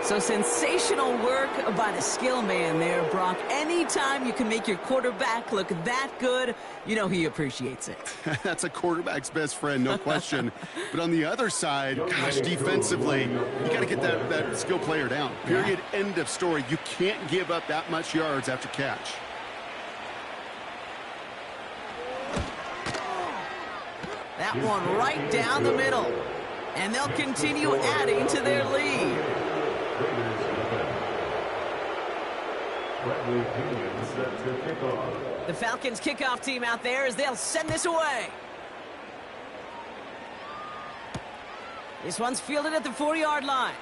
So sensational work by the skill man there, Brock. Anytime you can make your quarterback look that good, you know he appreciates it. That's a quarterback's best friend, no question. But on the other side, gosh, defensively, you got to get that skill player down. Period, end of story. You can't give up that much yards after catch. That one right down the middle. And they'll continue adding to their lead. The Falcons kickoff team out there as they'll send this away. This one's fielded at the 40-yard line.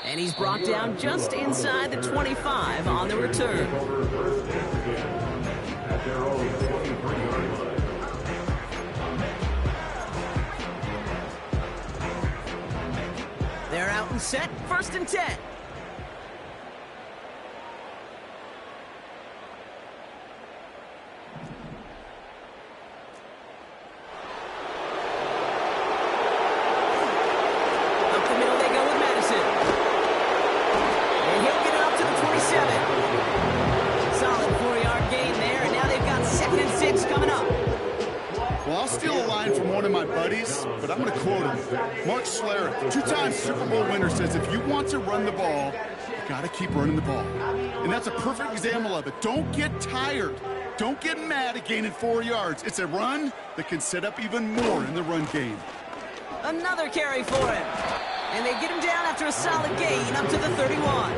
And he's brought down just inside the 25 on the return. They're out and set, 1st and 10. Up the middle they go with Madison. And he'll get it up to the 27. Solid 4-yard gain there, and now they've got 2nd and 6 coming up. Well, I'll steal a line from one of my buddies, but I'm going to quote him. Mark Schlereth, 2-time Super Bowl winner, says if you want to run the ball, you got to keep running the ball. And that's a perfect example of it. Don't get tired. Don't get mad at gaining 4 yards. It's a run that can set up even more in the run game. Another carry for him. And they get him down after a solid gain up to the 31.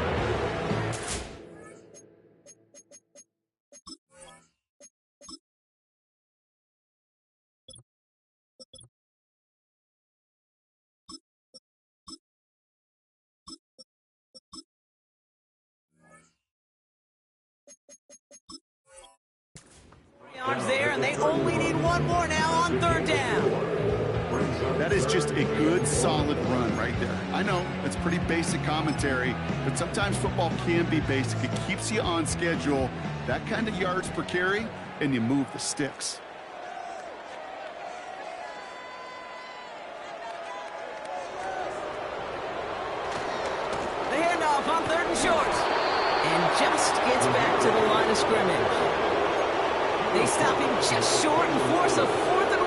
Yards there, and they only need one more now on 3rd down. That is just a good, solid run right there. I know, that's pretty basic commentary, but sometimes football can be basic. It keeps you on schedule, that kind of yards per carry, and you move the sticks. The handoff on 3rd and short. And just gets back to the line of scrimmage. They stop him just short and force a 4th and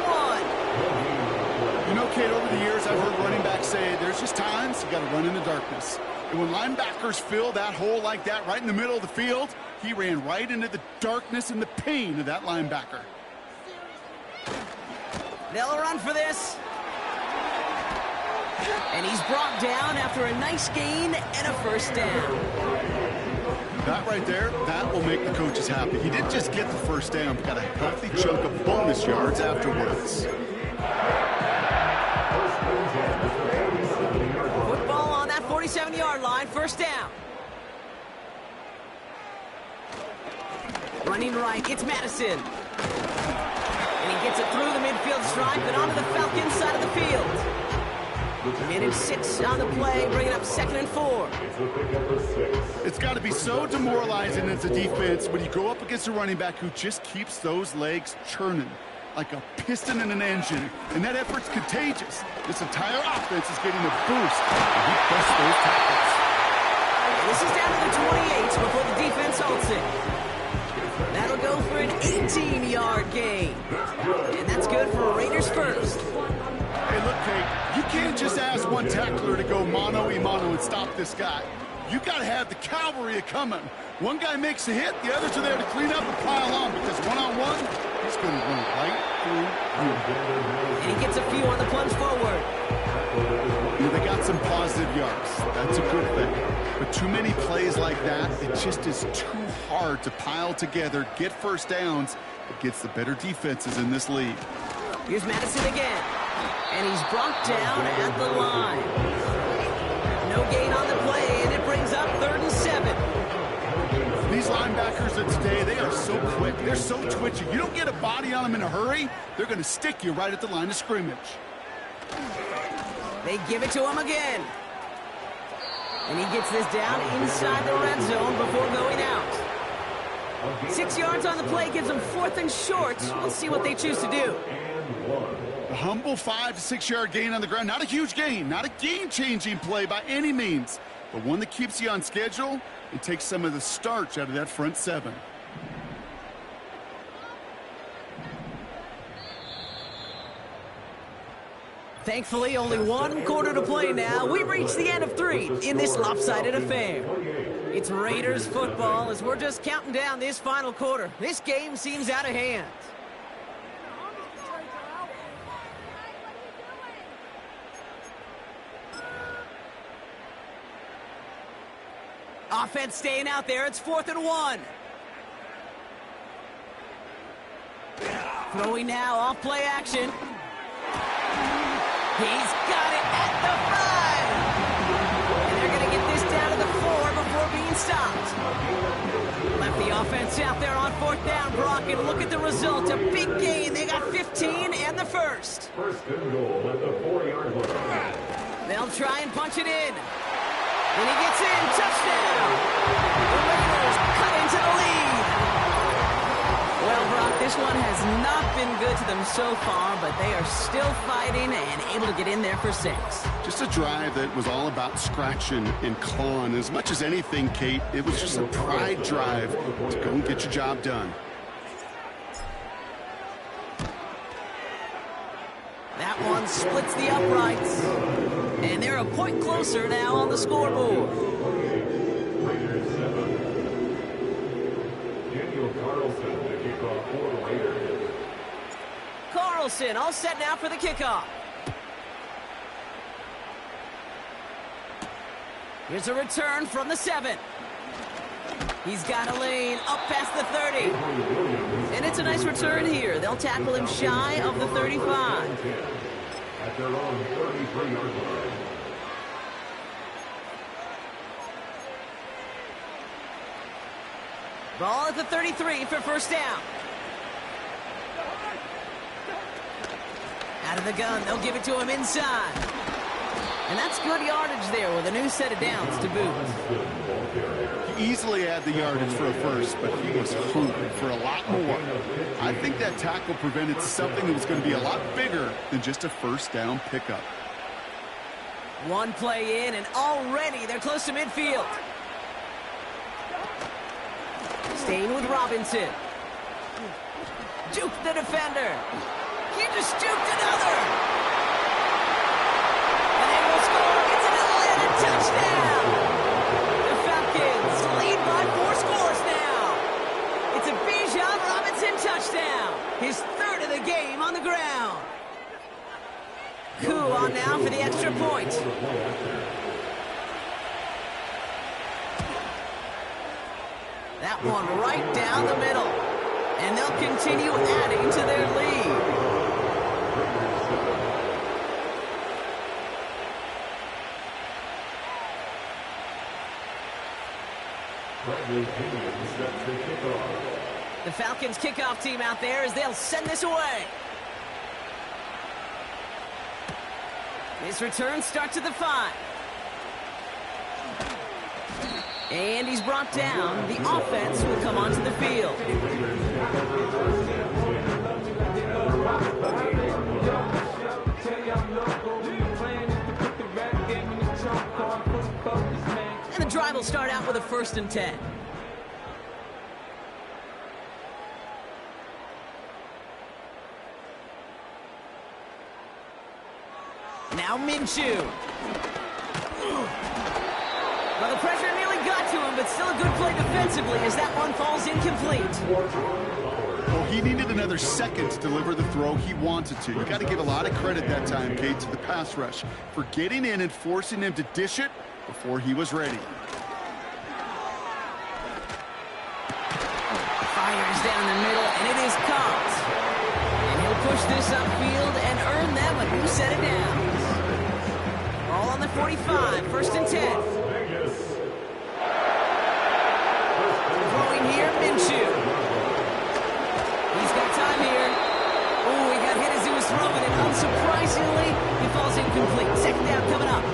1. You know, Kate, over the years, I've heard running backs say there's just times you got to run in the darkness. And when linebackers fill that hole like that right in the middle of the field, he ran right into the darkness and the pain of that linebacker. They'll run for this. And he's brought down after a nice gain and a first down. That right there, that will make the coaches happy. He didn't just get the first down, but got a healthy chunk of bonus yards afterwards. Football on that 47-yard line, first down. Running lane right. It's Madison. And he gets it through the midfield stripe and onto the Falcons side of the field. Minute 6 on the play, bringing up 2nd and 4. It's got to be so demoralizing as a defense when you go up against a running back who just keeps those legs churning like a piston in an engine, and that effort's contagious. This entire offense is getting a boost, and he busts those tackles. And this is down to the 28 before the defense halts it. That'll go for an 18-yard gain, and that's good for Raiders first. Hey, look, Kate, you can't just ask one tackler to go mano-a-mano and stop this guy. You got to have the cavalry coming. One guy makes a hit, the others are there to clean up and pile on, because one-on-one, he's going to run right through you. And he gets a few on the plunge forward. You know, they got some positive yards. That's a good thing. But too many plays like that, it just is too hard to pile together, get first downs against the better defenses in this league. Here's Madison again. And he's brought down at the line. No gain on the play, and it brings up 3rd and 7. These linebackers of today, they are so quick. They're so twitchy. You don't get a body on them in a hurry, they're going to stick you right at the line of scrimmage. They give it to him again. And he gets this down inside the red zone before going out. 6 yards on the play gives them 4th and short. We'll see what they choose to do. A humble 5 to 6 yard gain on the ground. Not a huge gain, not a game-changing play by any means, but one that keeps you on schedule and takes some of the starch out of that front 7. Thankfully, only 1 quarter to play now. We've reached the end of 3 in this lopsided affair. It's Raiders football as we're just counting down this final quarter. This game seems out of hand. Offense staying out there. It's 4th and 1. Throwing now, off play action. He's got it at the 5. And they're going to get this down to the 4 before being stopped. Left the offense out there on 4th down, Brock, and look at the result. A big gain. They got 15 and the first. First and goal at the 4-yard line. They'll try and punch it in. And he gets in. Touchdown. The Raiders cut into the lead. Well, Brock, this one has not been good to them so far, but they are still fighting and able to get in there for 6. Just a drive that was all about scratching and clawing. As much as anything, Kate, it was just a pride drive to go and get your job done. That one splits the uprights. And they're a point closer now on the scoreboard. Raiders 7. Daniel Carlson to kick off for the Raiders. Carlson all set now for the kickoff. Here's a return from the 7. He's got a lane up past the 30. And it's a nice return here. They'll tackle him shy of the 35. At their own 33-yard line. Ball at the 33 for first down. Out of the gun, they'll give it to him inside. And that's good yardage there with a new set of downs to boot. He easily had the yardage for a first, but he was hungry for a lot more. I think that tackle prevented something that was going to be a lot bigger than just a first down pickup. One play in, and already they're close to midfield. Staying with Robinson. Juke the defender. He just juked another. And they will score. It's an Atlanta touchdown. The Falcons lead by 4 scores now. It's a Bijan Robinson touchdown. His 3rd of the game on the ground. Koo on now for the extra point. That one right down the middle. And they'll continue adding to their lead. Bradley Pinion sets the kickoff. The Falcons kickoff team out there as they'll send this away. This return starts at the 5. And he's brought down. The offense will come onto the field. And the drive will start out with a 1st and 10. Now Minshew. Well, the pressure nearly got to him, but still a good play defensively as that one falls incomplete. Well, he needed another second to deliver the throw he wanted to. You got to give a lot of credit that time, Kate, to the pass rush for getting in and forcing him to dish it before he was ready. Fires down the middle, and it is caught. And he'll push this upfield and earn them a new set of downs. All on the 45, 1st and 10. Throwing here, Minshew. He's got time here. Oh, he got hit as he was throwing it. Unsurprisingly, he falls incomplete. 2nd down coming up.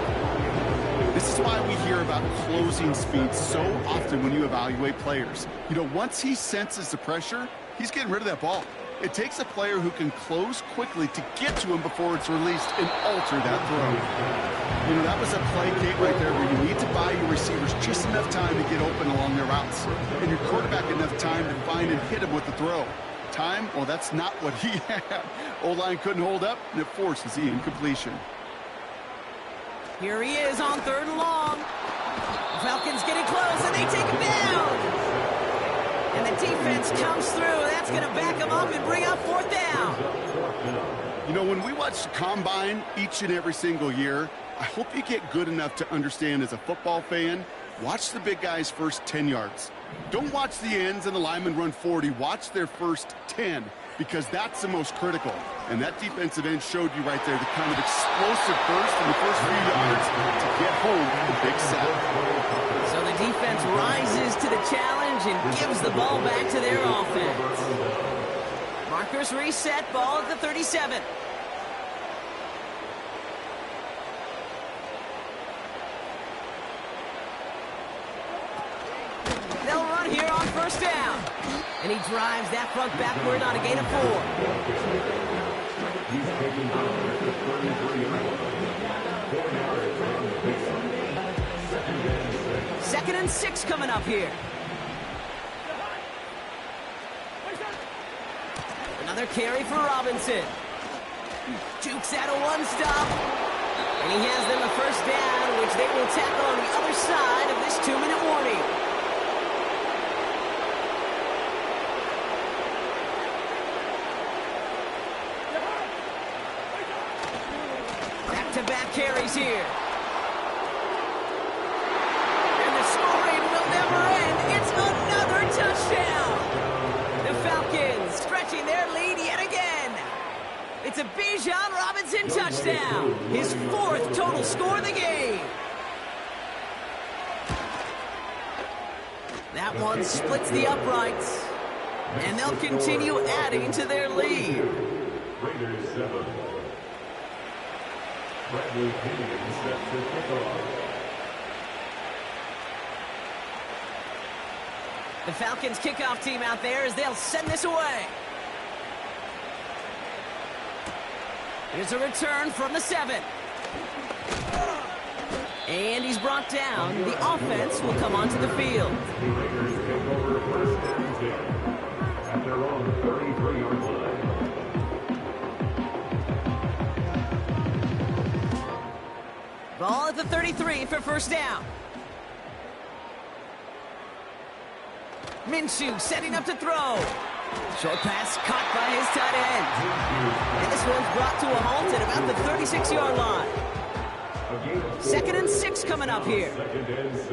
This is why we hear about closing speed so often when you evaluate players. You know, once he senses the pressure, he's getting rid of that ball. It takes a player who can close quickly to get to him before it's released and alter that throw. You know, that was a play, Kate, right there where you need to buy your receivers just enough time to get open along their routes, and your quarterback enough time to find and hit him with the throw. Time? Well, that's not what he had. O-line couldn't hold up, and it forces the incompletion. Here he is on 3rd and long. The Falcons getting close, and they take him down. And the defense comes through. That's going to back him up and bring up 4th down. You know, when we watch the Combine each and every single year, I hope you get good enough to understand as a football fan, watch the big guys' first 10 yards. Don't watch the ends and the linemen run 40. Watch their first 10, because that's the most critical. And that defensive end showed you right there the kind of explosive burst in the first few yards to get home with a big sack. So the defense rises to the challenge and gives the ball back to their offense. Markers reset, ball at the 37. They'll run here on 1st down. And he drives that front backward on a gain of 4. 2nd and 6 coming up here. Another carry for Robinson. Jukes out a 1-stop. And he has them a 1st down, which they will tackle on the other side of this 2-minute warning. Back-to-back carries here. And the scoring will never end. It's another touchdown. The Falcons stretching their lead yet again. It's a Bijan Robinson touchdown. His 4th total score of the game. That one splits the uprights. And they'll continue adding to their lead. Raiders 7. Bradley Pinion set to kick off. The Falcons kickoff team out there as they'll send this away. Here's a return from the 7. And he's brought down. The offense will come onto the field. The Raiders take over 1st and 10 at their own 33-yard line. Ball at the 33 for 1st down. Minshew setting up to throw. Short pass caught by his tight end. And this one's brought to a halt at about the 36-yard line. 2nd and 6 coming up here. 2nd and 6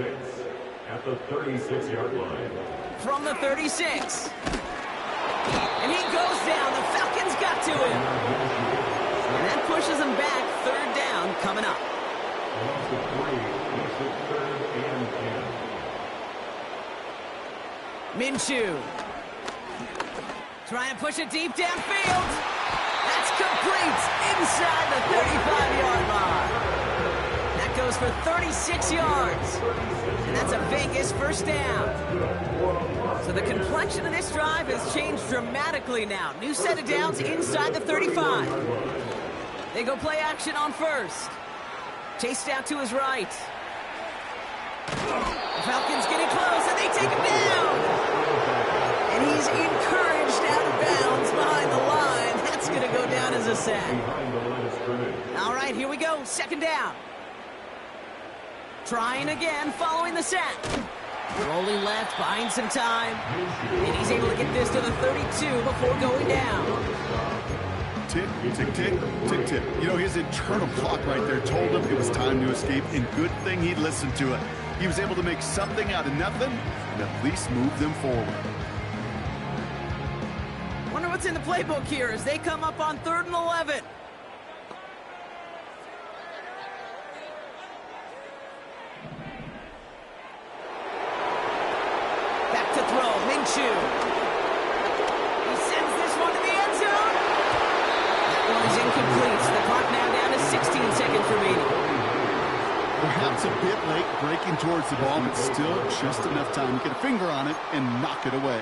at the 36-yard line. From the 36. And he goes down. The Falcons got to him. And that pushes him back. 3rd down coming up. Loss of 3, makes it 3rd and 10. Minshew. Trying to push it deep downfield. That's complete inside the 35-yard line. That goes for 36 yards. And that's a Vegas first down. So the complexion of this drive has changed dramatically now. New set of downs inside the 35. They go play action on first. Chased out to his right. The Falcons getting close, and they take him down. And he's encouraged out of bounds behind the line. That's going to go down as a sack. All right, here we go. Second down. Trying again, following the sack. Rolling left, buying some time. And he's able to get this to the 32 before going down. Tick, tick, tick, tick, tick. You know, his internal clock right there told him it was time to escape, and good thing he listened to it. He was able to make something out of nothing and at least move them forward. Wonder what's in the playbook here as they come up on 3rd and 11. Back to throw, Minshew. He sends this one to the end zone. That one is incomplete. The clock now down to 16 seconds remaining. Perhaps a bit late breaking towards the ball, but still just enough time to get a finger on it and knock it away.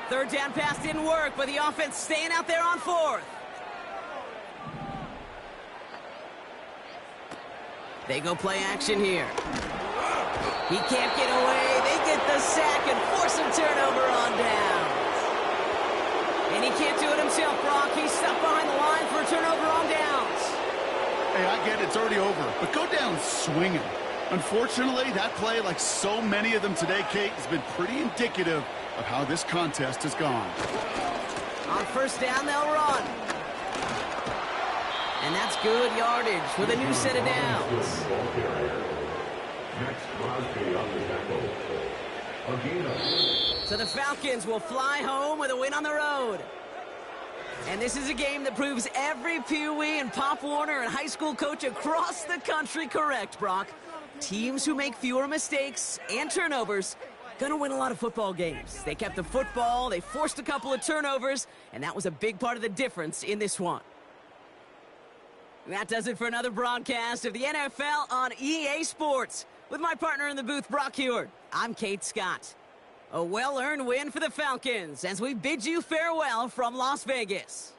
Third down pass didn't work, but the offense staying out there on 4th. They go play action here. He can't get away. They get the sack and force a turnover on down. And he can't do it himself, Brock. He's stuck behind the line for a turnover on downs. Hey, I get it. It's already over. But go down swinging. Unfortunately, that play, like so many of them today, Kate, has been pretty indicative of how this contest has gone. On first down, they'll run. And that's good yardage with a new set of downs. So the Falcons will fly home with a win on the road. And this is a game that proves every Pee Wee and Pop Warner and high school coach across the country correct, Brock. Teams who make fewer mistakes and turnovers gonna win a lot of football games. They kept the football, they forced a couple of turnovers, and that was a big part of the difference in this one. And that does it for another broadcast of the NFL on EA Sports. With my partner in the booth, Brock Heward, I'm Kate Scott. A well-earned win for the Falcons as we bid you farewell from Las Vegas.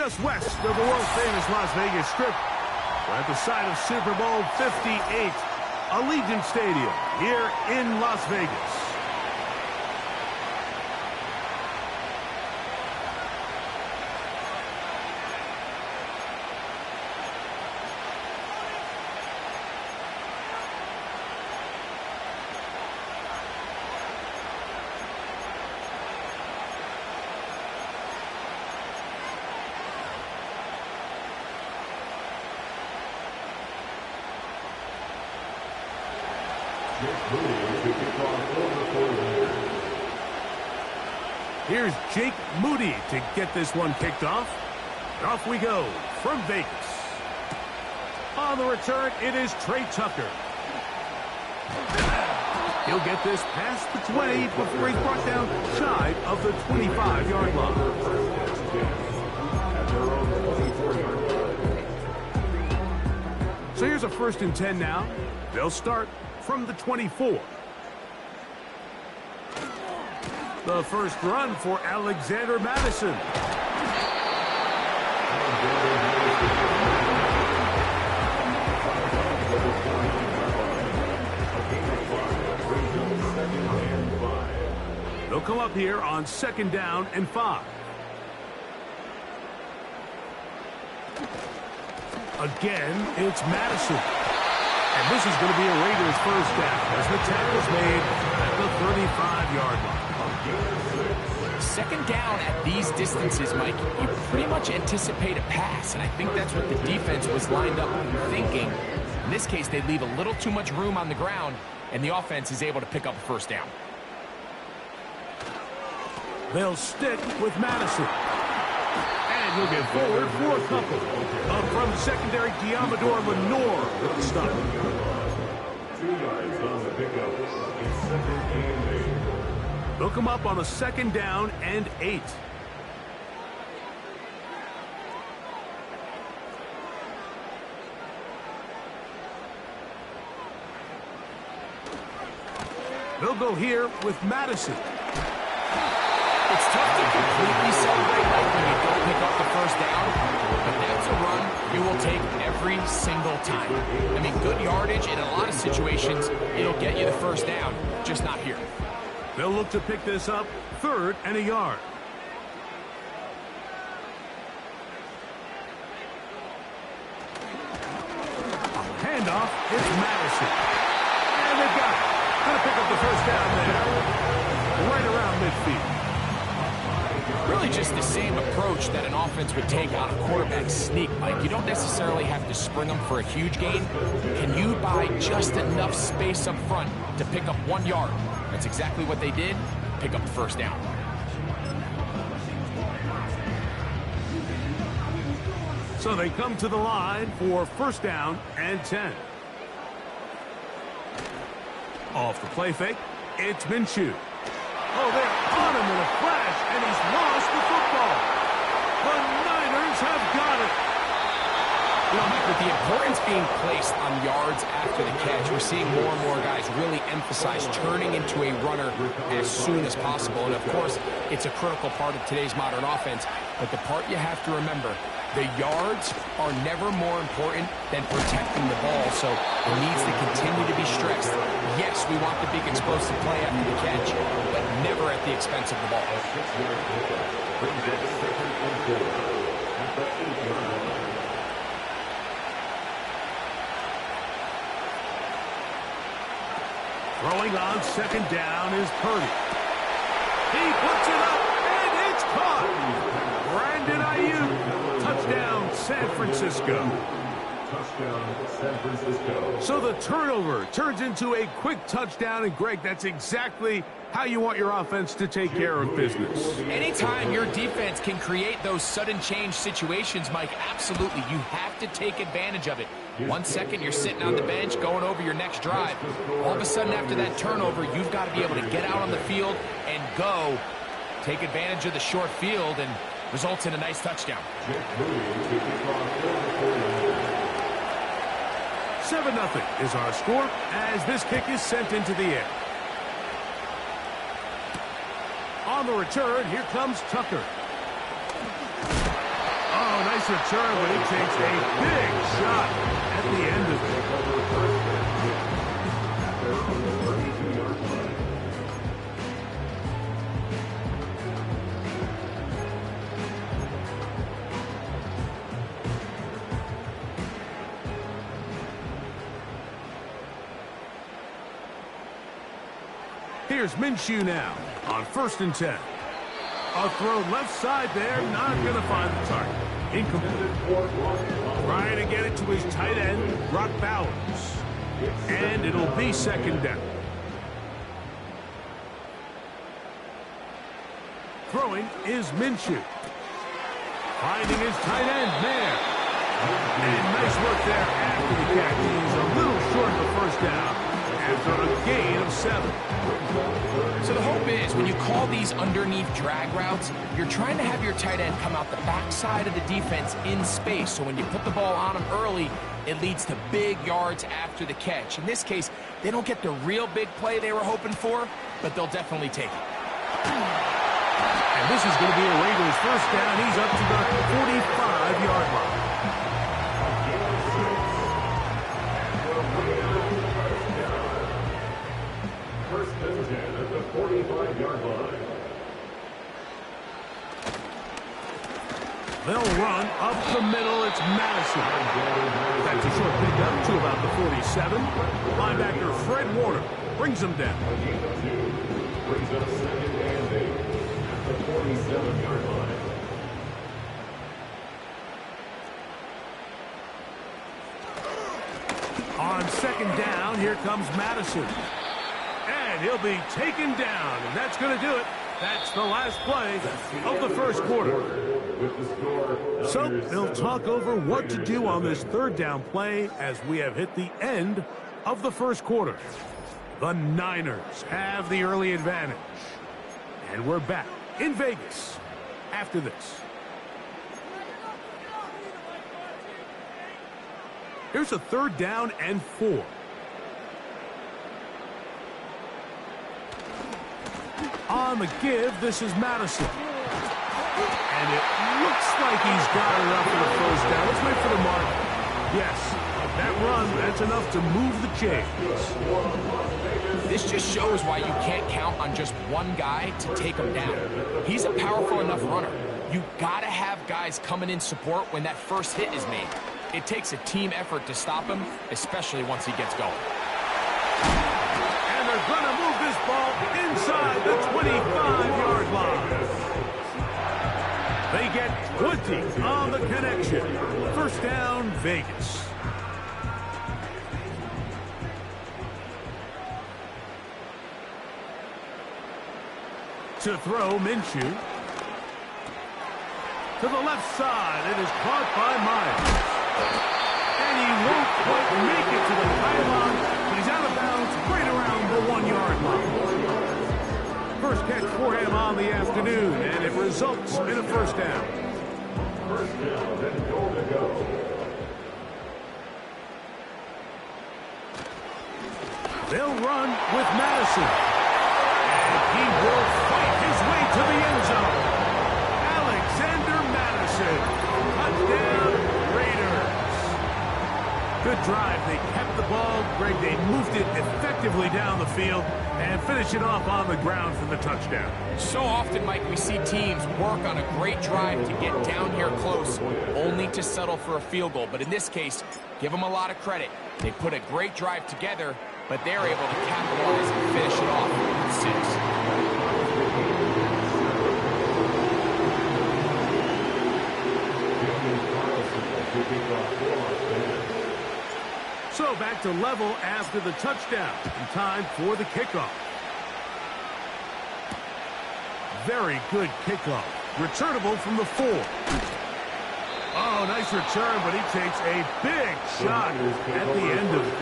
just west of the world-famous Las Vegas Strip. We're at the site of Super Bowl 58, Allegiant Stadium here in Las Vegas. Here's Jake Moody to get this one kicked off. And off we go from Vegas. On the return, it is Trey Tucker. He'll get this past the 20 before he's brought down shy of the 25-yard line. So here's a 1st and 10 now. They'll start from the 24. The first run for Alexander Madison. They'll come up here on 2nd down and 5. Again, it's Madison. And this is going to be a Raiders first down as the tackle's made at the 35-yard line. 2nd down at these distances, Mike, you pretty much anticipate a pass, and I think that's what the defense was lined up thinking. In this case, they leave a little too much room on the ground, and the offense is able to pick up a 1st down. They'll stick with Madison. And he'll get forward for a couple. Up from secondary, Diamador Lenore with the stop. 2 yards on the pickup. It's 2nd and 8. They'll come up on a 2nd down and 8. They'll go here with Madison. It's tough to completely celebrate like when you don't pick up the 1st down, but that's a run you will take every single time. I mean, good yardage in a lot of situations, it'll get you the 1st down, just not here. They'll look to pick this up 3rd and a yard. Handoff, it's Madison. And they got it. Gonna pick up the 1st down there, right around midfield. Really just the same approach that an offense would take on a quarterback sneak, Mike. You don't necessarily have to spring them for a huge gain. Can you buy just enough space up front to pick up 1 yard? That's exactly what they did. Pick up the 1st down. So they come to the line for 1st down and 10. Off the play fake, it's Minshew. Oh, they're on him in a flash, and he's lost the football. The Niners have got it. You know, Mike, with the importance being placed on yards after the catch, we're seeing more and more guys really emphasize turning into a runner as soon as possible. And, of course, it's a critical part of today's modern offense. But the part you have to remember, the yards are never more important than protecting the ball, so it needs to continue to be stressed. Yes, we want the big explosive play after the catch, but never at the expense of the ball. Throwing on 2nd down is Purdy. He puts it up, and it's caught. Brandon Ayuk. Touchdown, San Francisco. Touchdown, San Francisco. So the turnover turns into a quick touchdown, and Greg, that's exactly how you want your offense to take care of business. Anytime your defense can create those sudden change situations, Mike, absolutely, you have to take advantage of it. 1 second, you're sitting on the bench, going over your next drive. All of a sudden, after that turnover, you've got to be able to get out on the field and go. Take advantage of the short field and results in a nice touchdown. 7-0 is our score as this kick is sent into the air. On the return, here comes Tucker. Oh, Nice return, but he takes a big shot at the end of it. Here's Minshew now on 1st and 10. A throw left side there, not going to find the target. Incomplete. Trying to get it to his tight end, Brock Bowers. And it'll be 2nd down. Throwing is Minshew. Finding his tight end there. And nice work there after the catch. He's a little short of the 1st down after a gain of 7. So the hope is when you call these underneath drag routes, you're trying to have your tight end come out the backside of the defense in space. So when you put the ball on him early, it leads to big yards after the catch. In this case, they don't get the real big play they were hoping for, but they'll definitely take it. And this is going to be a Raiders 1st down. He's up to the 45-yard line. First and 10 at the 45-yard line. They'll run up the middle. It's Madison. That's a short pickup to about the 47. Linebacker Fred Warner brings him down. A gain of 2 brings up 2nd and 8 at the 47-yard line. On 2nd down, here comes Madison. And he'll be taken down, and that's going to do it. That's the last play of the 1st quarter. So they'll talk over what to do on this 3rd down play as we have hit the end of the 1st quarter. The Niners have the early advantage. And we're back in Vegas after this. Here's a 3rd down and 4. On the give, this is Madison. And it looks like he's got enough for the 1st down. Let's wait for the mark. Yes, that run, that's enough to move the chains. This just shows why you can't count on just one guy to take him down. He's a powerful enough runner. You got to have guys coming in support when that first hit is made. It takes a team effort to stop him, especially once he gets going. And they're going to move this ball inside the 25-yard line. They get 20 on the connection. 1st down, Vegas. To throw, Minshew. To the left side, it is caught by Myers. And he won't quite make it to the pylon, but he's out of bounds right around the 1-yard line. First catch for him on the afternoon, and it results in a 1st down. 1st down and goal to go. They'll run with Madison. And he will fight his way to the end zone. Alexander Madison. Touchdown, Raiders. Good drive. They kept the ball. Greg, they moved it effectively down the field and finish it off on the ground for the touchdown. So often, Mike, we see teams work on a great drive to get down here close, only to settle for a field goal. But in this case, give them a lot of credit. They put a great drive together, but they're able to capitalize and finish it off with 6. So back to level after the touchdown. And time for the kickoff. Very good kickoff. Returnable from the 4. Oh, nice return, but he takes a big shot at the end of it.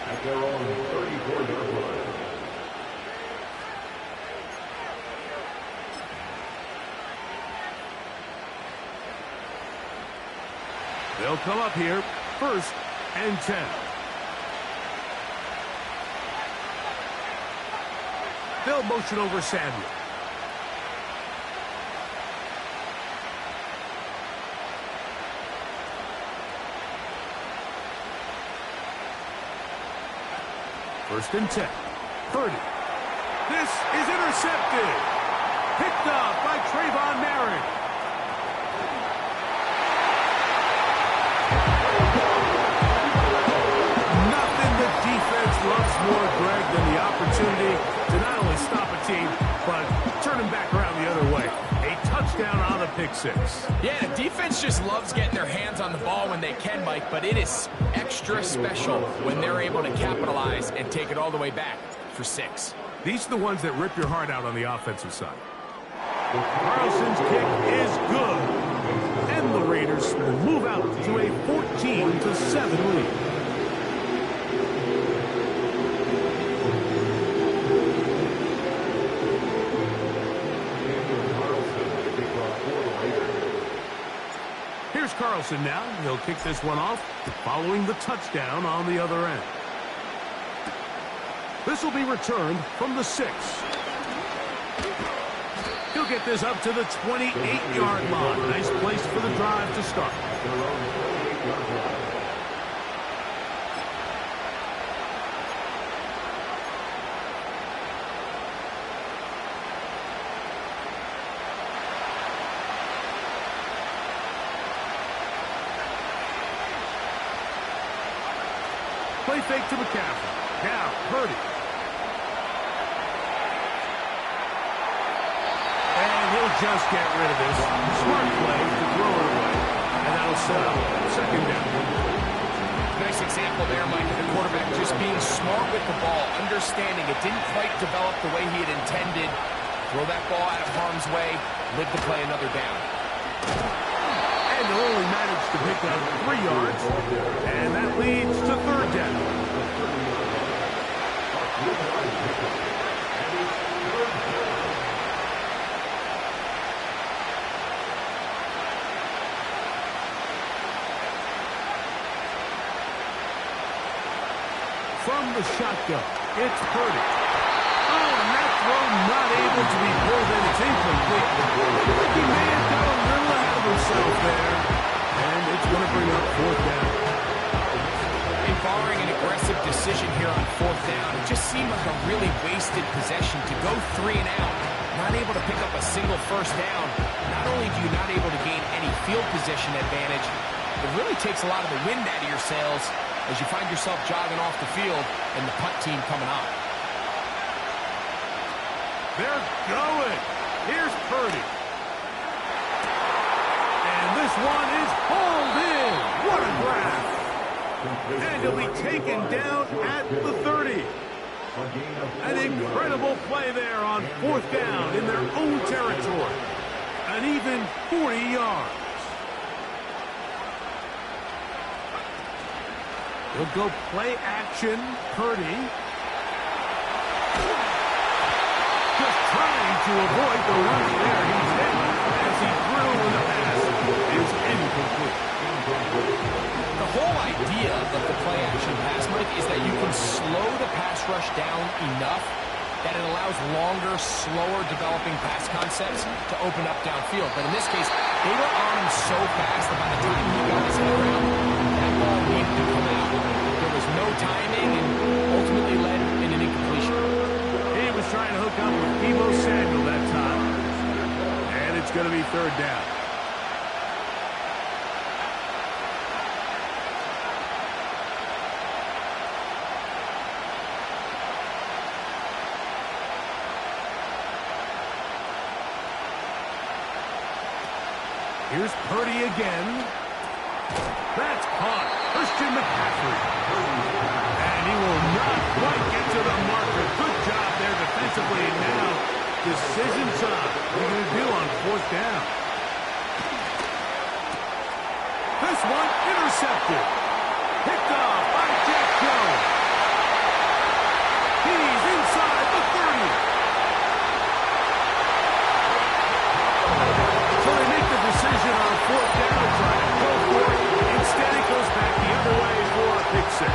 At their own 34-yard line. They'll come up here, 1st and 10. They'll motion over Samuel. First and 10. Purdy. This is intercepted. Picked up by Trayvon Merrick. Nothing the defense loves more, Greg, than the opportunity to not only stop a team, but turn them back around the other way. A touchdown on the pick six. Yeah, the defense just loves getting their hands on the ball when they can, Mike, but it is extra special when they're able to capitalize and take it all the way back for 6. These are the ones that rip your heart out on the offensive side. Carlson's kick is good. And the Raiders will move out to a 14-7 lead. Here's Carlson now. He'll kick this one off following the touchdown on the other end. This will be returned from the 6. He'll get this up to the 28-yard line. Nice place for the drive to start. Play fake to McCaffrey. Now, Purdy. And he'll just get rid of this. Smart play to throw it away. And that'll set up second down. Nice example there, Mike, of the quarterback just being smart with the ball, understanding it didn't quite develop the way he had intended. Throw that ball out of harm's way, live to play another down. And they'll only manage to pick up 3 yards. And that leads to third down. From the shotgun, it's Purdy. Oh, and that throw not able to be pulled in. It's incomplete. He may have got a little ahead of himself there. And it's going to bring up fourth down. And barring an aggressive decision here on fourth down, it just seemed like a really wasted possession to go 3 and out. Not able to pick up a single first down. Not only do you not able to gain any field position advantage, it really takes a lot of the wind out of your sails as you find yourself jogging off the field and the punt team coming on. They're going. Here's Purdy. And this one is hauled in. What a grab. And he'll be taken down at the 30. An incredible play there on fourth down in their own territory. An even 40 yards. He'll go play action. Purdy. Just trying to avoid the rush there. He's hit as he threw in the pass. It's incomplete. The whole idea of the play action pass, Mike, is that you can slow the pass rush down enough that it allows longer, slower developing pass concepts to open up downfield. But in this case, they were on him so fast that by the time he got his head around, that ball needed to come out. There was no timing and ultimately led in an incompletion. He was trying to hook up with Deebo Samuel that time. And it's going to be third down. Here's Purdy again. That's caught. Christian McCaffrey. And he will not quite get to the marker. Good job there defensively. And now, decision time. What are you going to do on fourth down? This one intercepted. Picked off by Jack Jones. He's inside the 30. So they make the decision on fourth down to try to go for it. Instead, it goes back the other way for a pick six.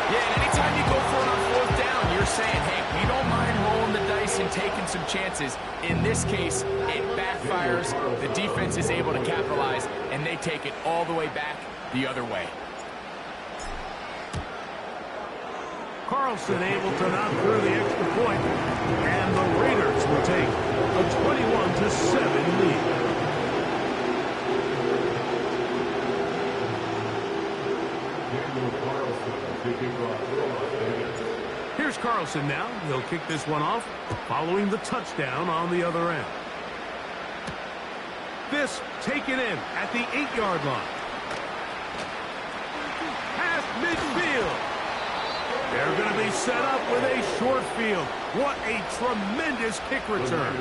Yeah, and anytime you go for it on fourth down, you're saying, hey, we don't mind rolling the dice and taking some chances. In this case, it backfires. The defense is able to capitalize, and they take it all the way back the other way. Carlson able to knock through the extra point, and the Raiders will take a 21-7 lead. Here's Carlson now. He'll kick this one off, following the touchdown on the other end. This taken in at the 8-yard line. Past midfield. They're going to be set up with a short field. What a tremendous kick return.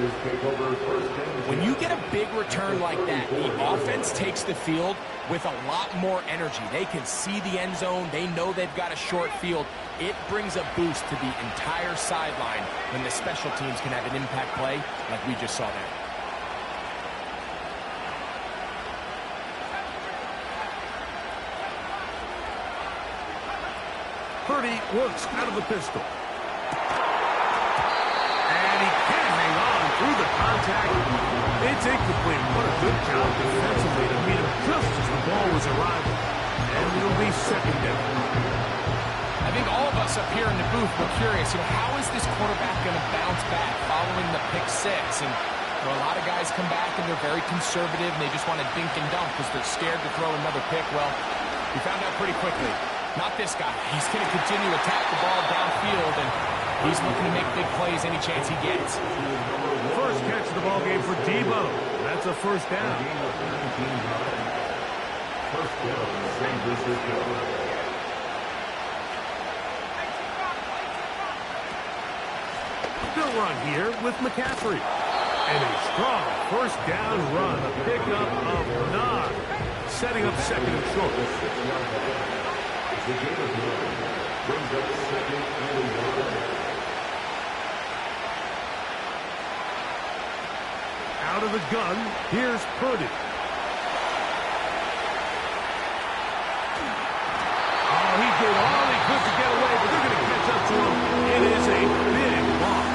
When you get a big return like that, the offense takes the field with a lot more energy. They can see the end zone. They know they've got a short field. It brings a boost to the entire sideline when the special teams can have an impact play like we just saw there. Purdy works out of the pistol. And he can't hang on through the contact. It's incomplete. What a good job defensively to meet him just as the ball was arriving. And it'll be second down. I think all of us up here in the booth were curious, how is this quarterback going to bounce back following the pick six? And a lot of guys come back and they're very conservative and they just want to dink and dunk because they're scared to throw another pick. Well, we found out pretty quickly. Not this guy. He's going to continue to attack the ball downfield, and he's looking to make big plays any chance he gets. First catch of the ball game for Debo. That's a first down. First down, San Francisco. Still run here with McCaffrey. And a strong first down run. A pickup of 9. Setting up second and short. The game of 9 brings up second and 1. Out of the gun, here's Purdy. Oh, he did all he could to get away, but they're going to catch up to him. It is a big loss.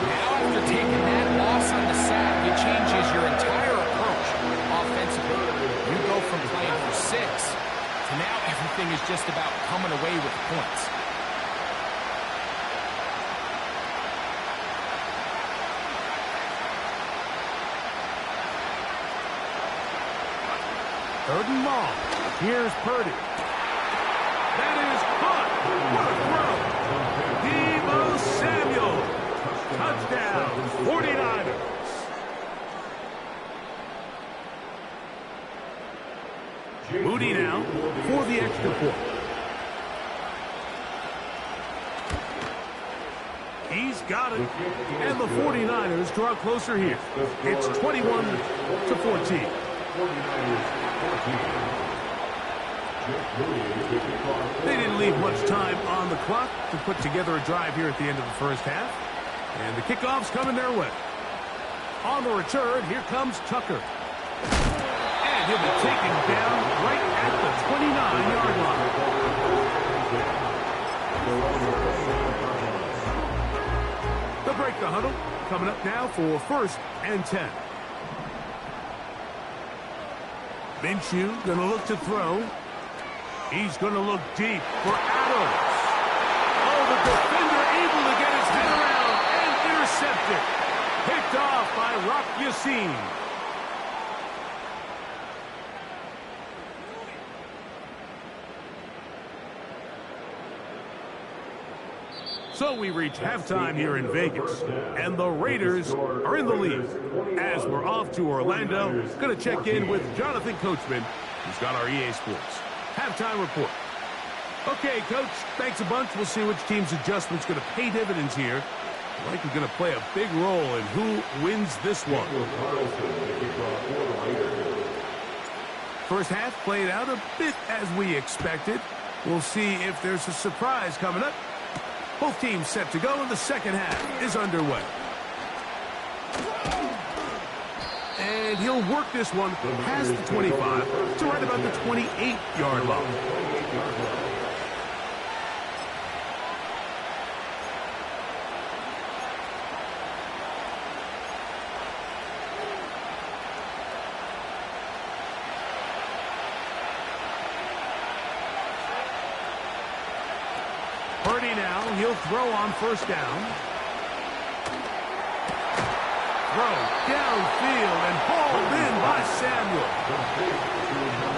Now after taking that loss on the sack, it changes your entire approach offensively. You go from playing for 6 to now everything is just about coming away with points. Third and long. Here's Purdy. That is caught. What a throw. Deebo Samuel. Touchdown. 49ers. Moody now for the extra point. He's got it. And the 49ers draw closer here. It's 21-14. They didn't leave much time on the clock to put together a drive here at the end of the first half. And the kickoff's coming their way. On the return, here comes Tucker. And he'll be taken down right at the 29-yard line. They'll break the huddle. Coming up now for 1st and 10. Minshew going to look to throw. He's going to look deep for Adams. Oh, the defender able to get his head around and intercepted. Picked off by Rock Yassin. So we reach halftime here in Vegas, and the Raiders are in the lead. As we're off to Orlando, going to check in with Jonathan Coachman, who's got our EA Sports halftime report. Okay, Coach, thanks a bunch. We'll see which team's adjustment's going to pay dividends here. Likely going to play a big role in who wins this one. First half played out a bit as we expected. We'll see if there's a surprise coming up. Both teams set to go, and the second half is underway. And he'll work this one past the 25 to right about the 28-yard line. he'll throw on first down. Throw downfield and hauled in by Samuel.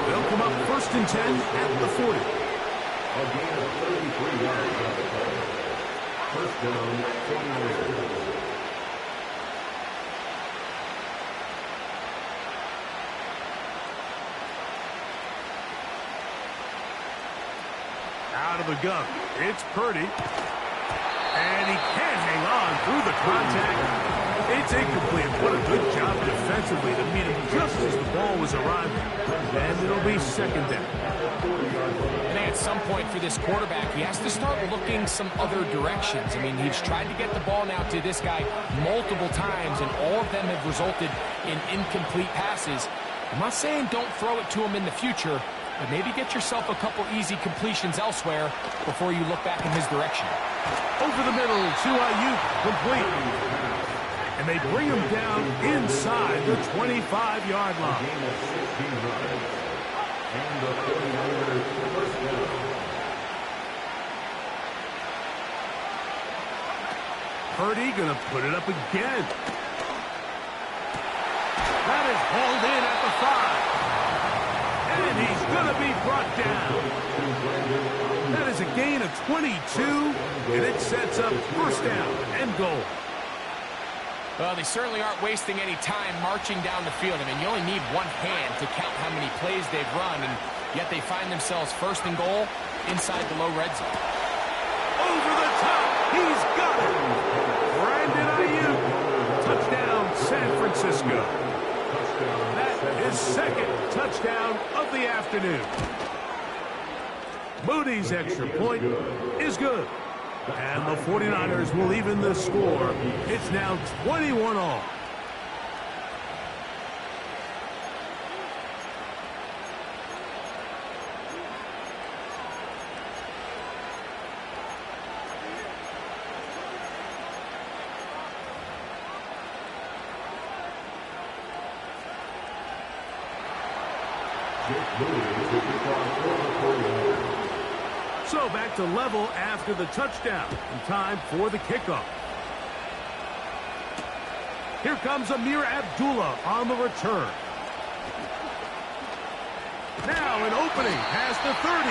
They'll come up 1st and 10 at the 40. A gain of 33 yards on the play. First down, 49ers. Out of the gun, it's Purdy. And he can't hang on through the contact. It's incomplete. What a good job defensively to meet him just as the ball was arriving. And it'll be 2nd down. I think at some point for this quarterback, he has to start looking some other directions. I mean, he's tried to get the ball now to this guy multiple times, and all of them have resulted in incomplete passes. I'm not saying don't throw it to him in the future, but maybe get yourself a couple easy completions elsewhere before you look back in his direction. Over the middle to Ayuk, complete. And they bring him down inside the 25-yard line. And the 49ers first down. Purdy going to put it up again. That is hauled in at the 5. And he's going to be brought down. That is a gain of 22, and it sets up 1st down and goal. Well, they certainly aren't wasting any time marching down the field. I mean, you only need one hand to count how many plays they've run, and yet they find themselves 1st and goal inside the low red zone. Over the top, he's got it. Brandon Ayuk, touchdown San Francisco. That is 2nd touchdown of the afternoon. Moody's extra point is good. And the 49ers will even the score. It's now 21 all. So back to level after the touchdown. And time for the kickoff. Here comes Amir Abdullah on the return. Now an opening past the 30.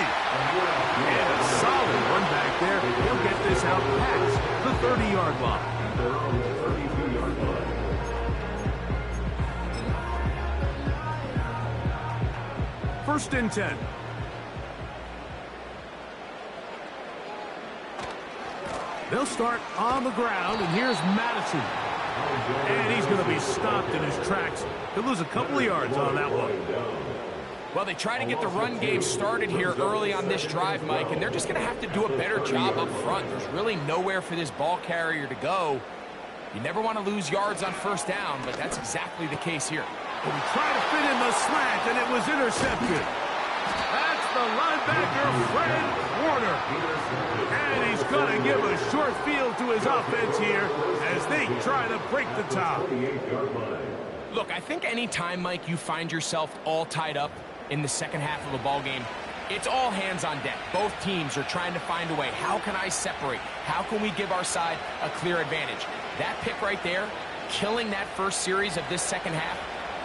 And a solid run back there. He'll get this out past the 30-yard line. 32-yard line. First and 10. They'll start on the ground, and here's Madison. And he's going to be stopped in his tracks. He'll lose a couple of yards on that one. Well, they try to get the run game started here early on this drive, Mike, and they're just going to have to do a better job up front. There's really nowhere for this ball carrier to go. You never want to lose yards on 1st down, but that's exactly the case here. And he tried to fit in the slant, and it was intercepted. That's the linebacker, Fred Warner. And he's going to give a short field to his offense here as they try to break the top. Look, I think any time, Mike, you find yourself all tied up in the second half of a ball game, it's all hands on deck. Both teams are trying to find a way. How can I separate? How can we give our side a clear advantage? That pick right there, killing that first series of this second half,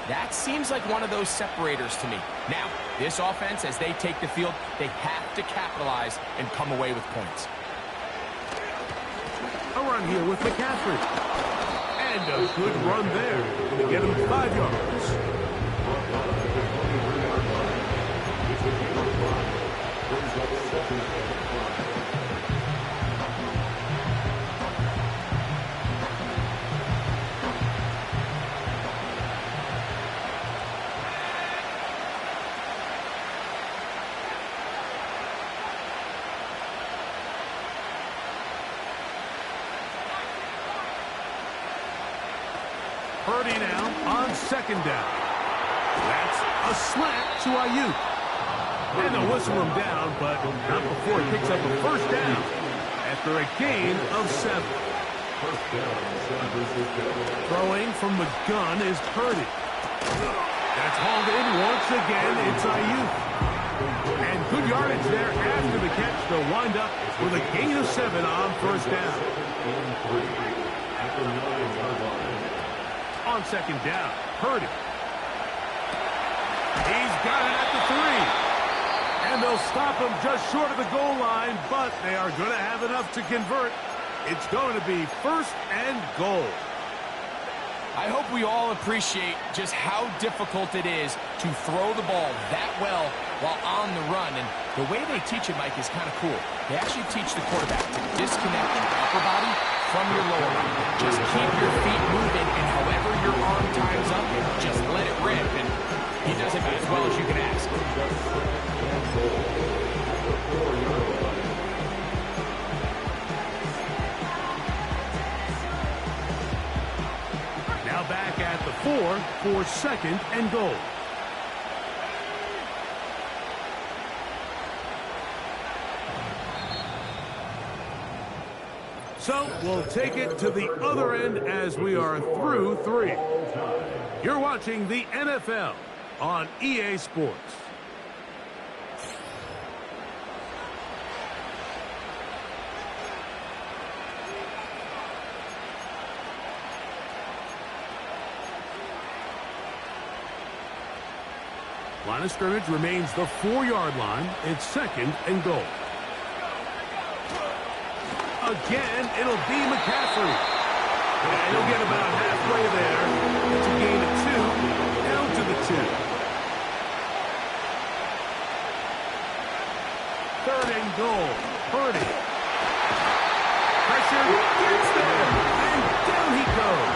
that seems like one of those separators to me. Now, this offense, as they take the field, they have to capitalize and come away with points. A run here with McCaffrey. And a good run there to get him 5 yards. Purdy now on 2nd down. That's a slant to Ayuk. And they'll whistle him down, but not before he picks up a 1st down after a gain of 7. Throwing from the gun is Purdy. That's hauled in once again. It's Ayuk. And good yardage there after the catch. They'll wind up with a gain of 7 on first down. On second down, Purdy. He's got it at the 3. And they'll stop him just short of the goal line, but they are going to have enough to convert. It's going to be first and goal. I hope we all appreciate just how difficult it is to throw the ball that well while on the run. And the way they teach it, Mike, is kind of cool. They actually teach the quarterback to disconnect your upper body from your lower body. Just keep your feet moving, and however your arm times up, just let it rip. And he does it as well as you can ask. Now back at the 4 for second and goal. So we'll take it to the other end as we are through 3. You're watching the NFL on EA Sports. Line of scrimmage remains the 4-yard line. It's second and goal. Again, it'll be McCaffrey. And he'll get about halfway there. It's a gain of 2, down to the 2. Third and goal. Purdy. Pressure gets there. And down he goes.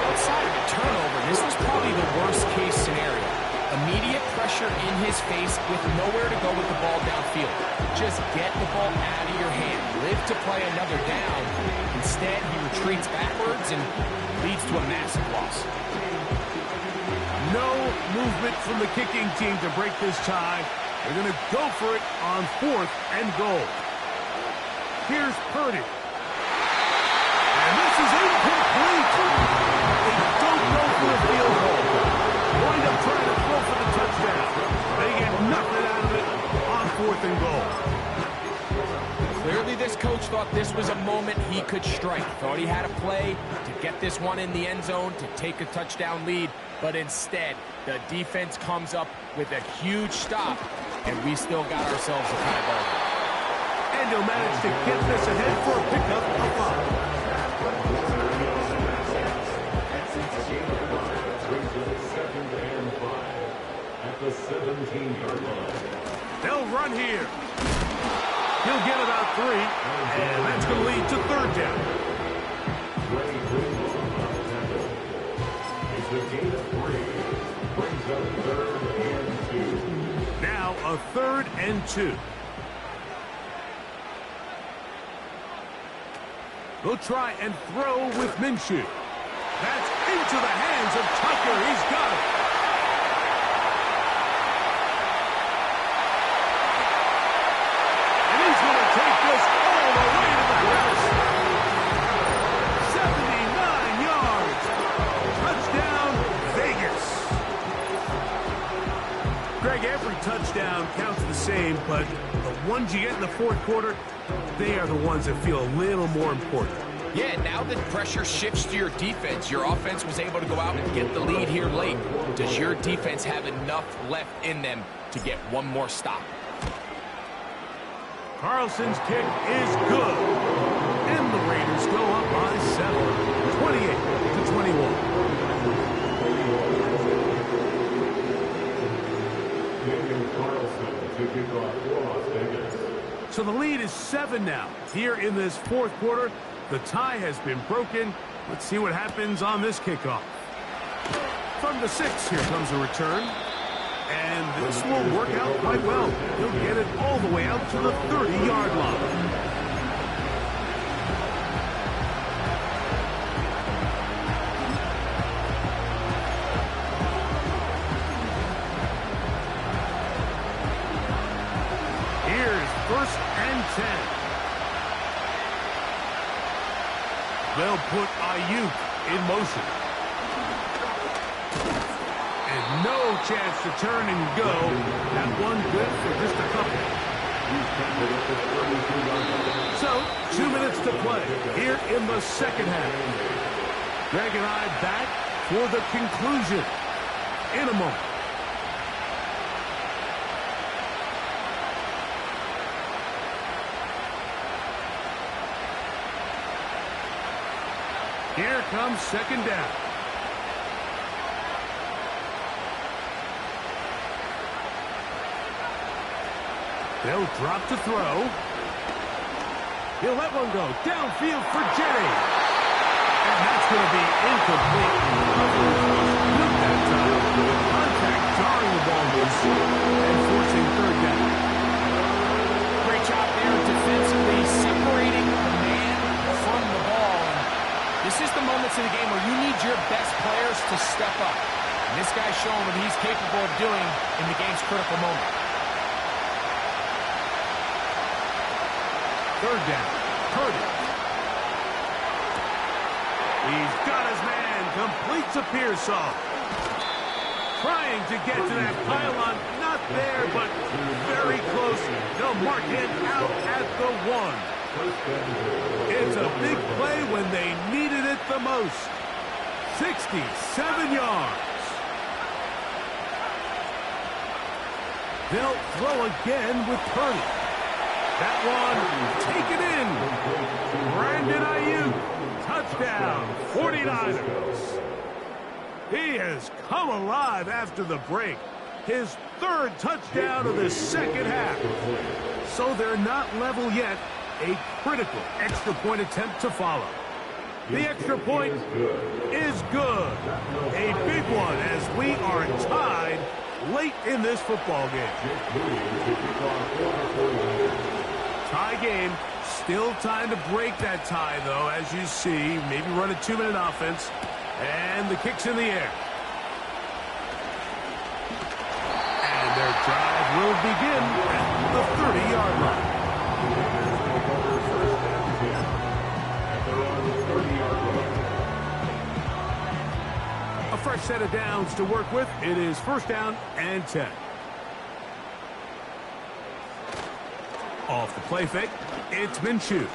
Outside of a turnover, this was probably the worst-case scenario. Immediate pressure in his face with nowhere to go with the ball downfield. Just get the ball out of your hand. Live to play another down. Instead, he retreats backwards and leads to a massive loss. No movement from the kicking team to break this tie. They're going to go for it on 4th and goal. Here's Purdy. And this is incomplete. They don't go for the field goal. Wind up trying to throw for the touchdown. They get nothing out of it on 4th and goal. Clearly, this coach thought this was a moment he could strike. Thought he had a play to get this one in the end zone to take a touchdown lead. But instead, the defense comes up with a huge stop, and we still got ourselves a tie ball. And he'll manage to get this ahead for a pickup of 5. The 17-yard line. They'll run here. He'll get about 3, and that's going to lead to 3rd down. It's a gain of 3. Brings up 3rd and 2. Now a 3rd and 2. They'll try and throw with Minshew. That's into the hands of Tucker. He's got it. Take this all the way to the house. 79 yards. Touchdown, Vegas. Greg, every touchdown counts the same, but the ones you get in the 4th quarter, they are the ones that feel a little more important. Yeah, now that pressure shifts to your defense, your offense was able to go out and get the lead here late. Does your defense have enough left in them to get one more stop? Carlson's kick is good. And the Raiders go up by 7, 28-21. So the lead is 7 now. Here in this 4th quarter, the tie has been broken. Let's see what happens on this kickoff. From the 6, here comes a return. And this will work out quite well. He'll get it all the way out to the 30-yard line. Here's 1st and 10. They'll put Ayuk in motion. And no chance to turn and go. That one good for just a couple. So, 2 minutes to play here in the second half. Greg and I back for the conclusion in a moment. Here comes second down. They'll drop to throw. He'll let one go. Downfield for Jennings. And that's going to be incomplete. Good that time. Contact jarring the ball loose and forcing third down. Great job there defensively separating the man from the ball. This is the moments in the game where you need your best players to step up. And this guy's showing what he's capable of doing in the game's critical moment. Third down. Purdy. He's got his man. Completes a Pearsall. Trying to get to that pylon. Not there, but very close. They'll mark him out at the 1. It's a big play when they needed it the most. 67 yards. They'll throw again with Purdy. That one taken in. Brandon Ayuk. Touchdown. 49ers. He has come alive after the break. His third touchdown of the second half. So they're not level yet. A critical extra point attempt to follow. The extra point is good. A big one as we are tied late in this football game. Tie game. Still time to break that tie, though, as you see. Maybe run a 2-minute offense. And the kick's in the air. And their drive will begin at the 30-yard line. A fresh set of downs to work with. It is first down and 10. Off the play fake, it's Minshew. He's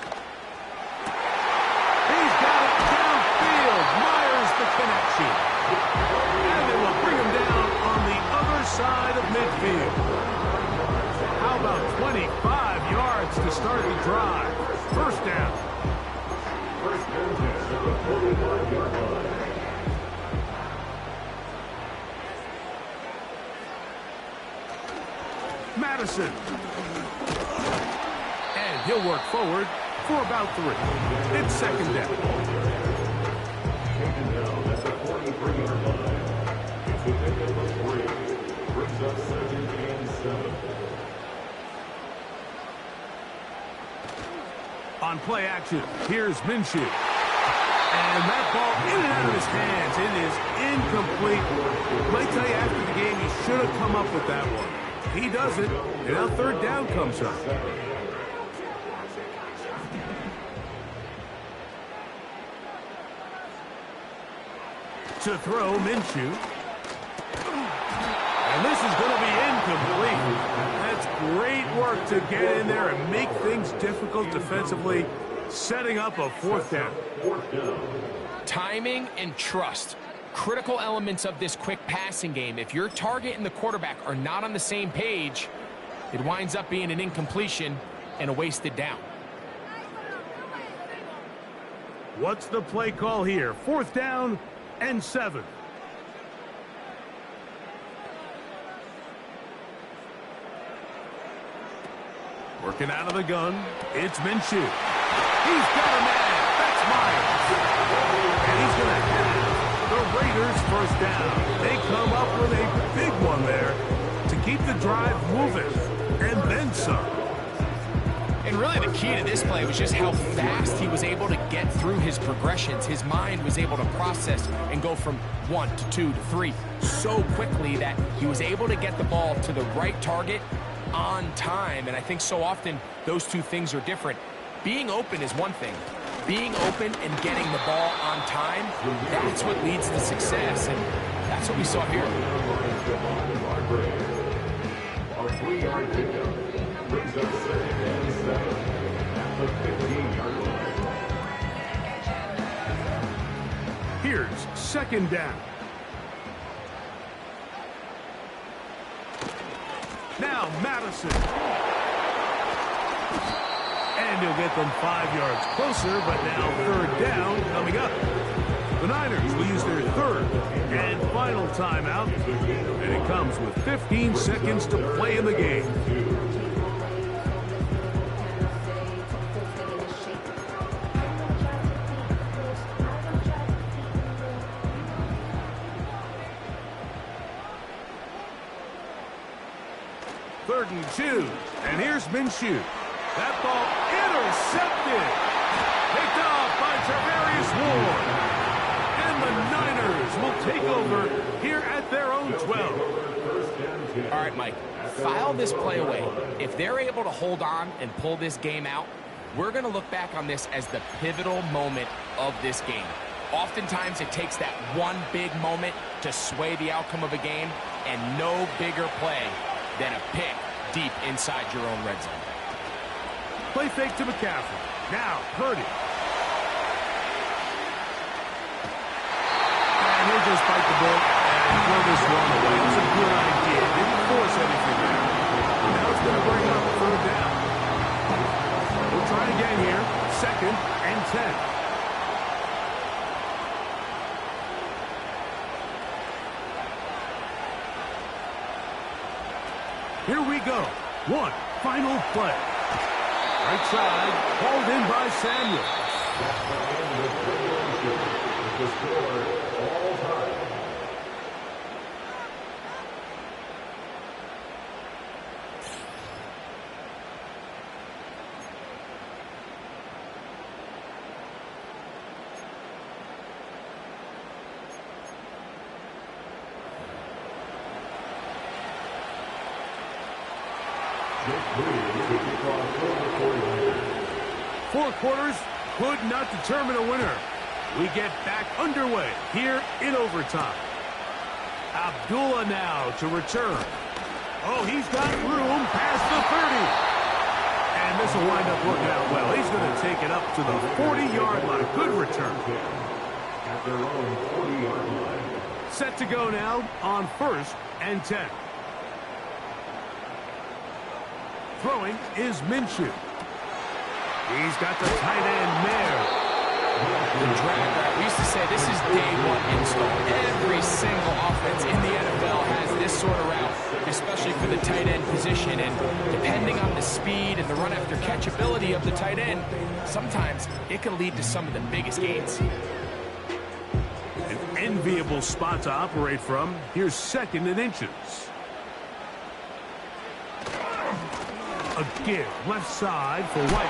got it downfield. Myers the connection. And they will bring him down on the other side of midfield. How about 25 yards to start the drive? First down. First down at the 45-yard line. Madison. And he'll work forward for about 3. It's second down. Second down at the 43-yard line. It's within number 3. Brings up 2nd and 7. On play action, here's Minshew. And that ball in and out of his hands. It is incomplete. Might tell you after the game he should have come up with that one. He does it, and now third down comes up. To throw, Minshew. And this is going to be incomplete. That's great work to get in there and make things difficult defensively, setting up a fourth down. Timing and trust. Critical elements of this quick passing game. If your target and the quarterback are not on the same page, it winds up being an incompletion and a wasted down. What's the play call here? Fourth down and 7. Working out of the gun, it's Minshew. He's got a man. That's Myers. And he's going to have the Raiders first down. They come up with a big one there to keep the drive moving, and then some. And really the key to this play was just how fast he was able to get through his progressions. His mind was able to process and go from 1 to 2 to 3 so quickly that he was able to get the ball to the right target on time. And I think so often those two things are different. Being open is one thing. Being open and getting the ball on time, that's what leads to success. And That's what we saw here. A 3-yard pickup brings up 2nd and 7 at the 15-yard line. Here's 2nd down. Now Madison. And he'll get them 5 yards closer, but now 3rd down coming up. The Niners will use their 3rd and final timeout, and it comes with 15 seconds to play in the game. Third and 2, and here's Minshew. That ball intercepted. Picked off by Tarvarius Ward. And the Niners will take over here at their own 12. All right, Mike, file this play away. If they're able to hold on and pull this game out, we're going to look back on this as the pivotal moment of this game. Oftentimes, it takes that one big moment to sway the outcome of a game, and no bigger play than a pick deep inside your own red zone. Play fake to McCaffrey. Now, Purdy. And he'll just bite the bullet and throw this one away. It was a good idea. Didn't force anything there. Now it's going to bring up 3rd down. We'll try again here. 2nd and 10. Here we go. One final play. Right side, called in by Samuel. With the score all time. Four quarters could not determine a winner. We get back underway here in overtime. Abdullah now to return. Oh, he's got room past the 30. And this will wind up working out well. He's going to take it up to the 40-yard line. Good return. At their own 40-yard line. Set to go now on 1st and 10. Throwing is Minshew. He's got the tight end there. The drag route. We used to say this is day one install. Every single offense in the NFL has this sort of route, especially for the tight end position. And depending on the speed and the run after catch ability of the tight end, sometimes it can lead to some of the biggest gains. An enviable spot to operate from. Here's 2nd and inches. A give left side for White.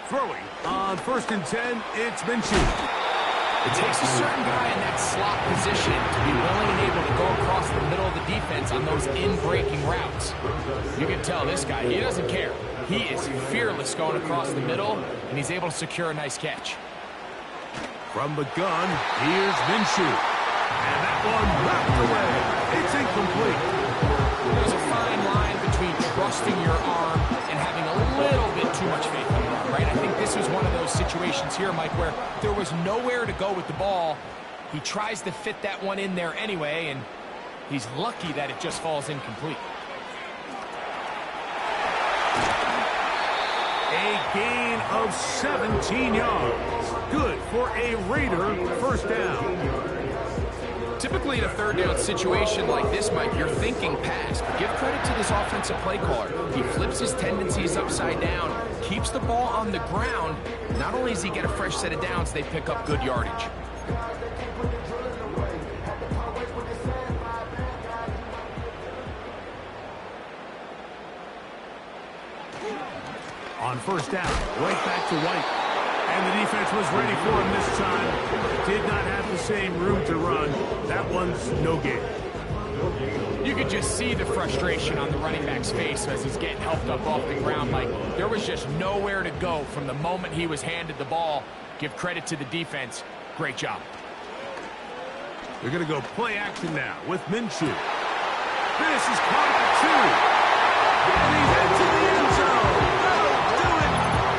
Throwing on 1st and 10, it's Minshew. It takes a certain guy in that slot position to be willing and able to go across the middle of the defense on those in-breaking routes. You can tell this guy, he doesn't care. He is fearless going across the middle, and he's able to secure a nice catch. From the gun, here's Minshew. And that one wrapped away. It's incomplete. There's a fine line between trusting your arm and having a little bit too much faith in your arm, right? I think this was one of those situations here, Mike, where there was nowhere to go with the ball. He tries to fit that one in there anyway, and he's lucky that it just falls incomplete. A gain of 17 yards. Good for a Raider 1st down. Typically in a 3rd down situation like this, Mike, you're thinking pass. But give credit to this offensive play caller. He flips his tendencies upside down, keeps the ball on the ground. Not only does he get a fresh set of downs, they pick up good yardage. first down. Right back to White. And the defense was ready for him this time. Did not have the same room to run. That one's no gain. You could just see the frustration on the running back's face as he's getting helped up off the ground. Like, there was just nowhere to go from the moment he was handed the ball. Give credit to the defense. Great job. They're going to go play action now with Minshew. This is caught at 2. And he's into the end zone. That'll do it.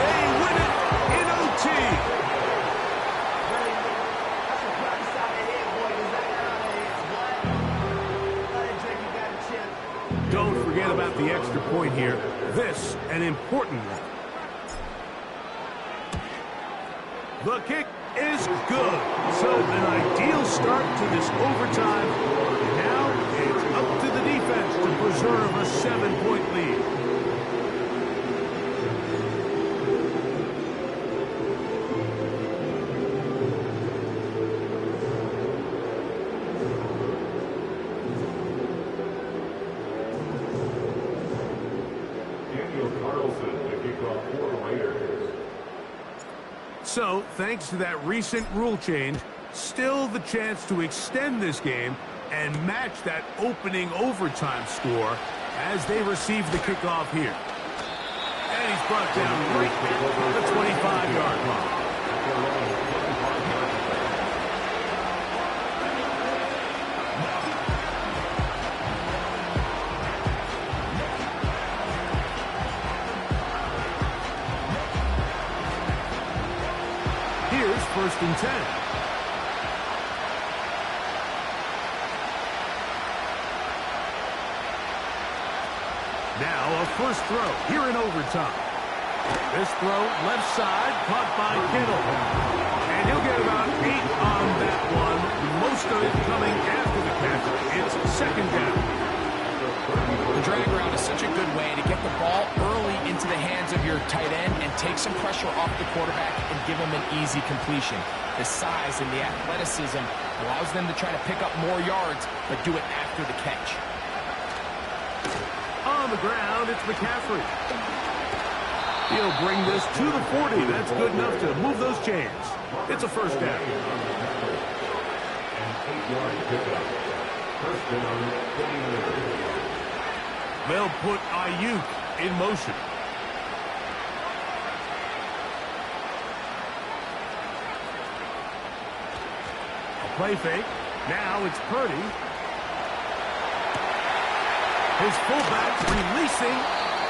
They win it in OT. Don't forget about the extra point here. This, an important one. The kick is good. So an ideal start to this overtime. And now it's up to the defense to preserve a 7-point lead. So, thanks to that recent rule change, still the chance to extend this game and match that opening overtime score as they receive the kickoff here. And he's brought down right at the 25-yard line. Here's 1st and 10. Now a first throw here in overtime. This throw left side caught by Kittle. And he'll get about 8 on that one. Most of it coming after the catch. It's 2nd down. The drag route is such a good way to get the ball early into the hands of your tight end and take some pressure off the quarterback and give him an easy completion. The size and the athleticism allows them to try to pick up more yards, but do it after the catch. On the ground, it's McCaffrey. He'll bring this to the 40. That's good enough to move those chains. It's a first down. An 8-yard pickup. First down, 29. They'll put Ayuk in motion. A play fake. Now it's Purdy. His fullback releasing,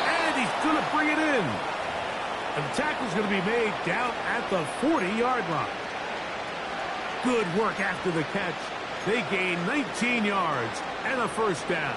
and he's going to bring it in. And the tackle's going to be made down at the 40-yard line. Good work after the catch. They gain 19 yards and a first down.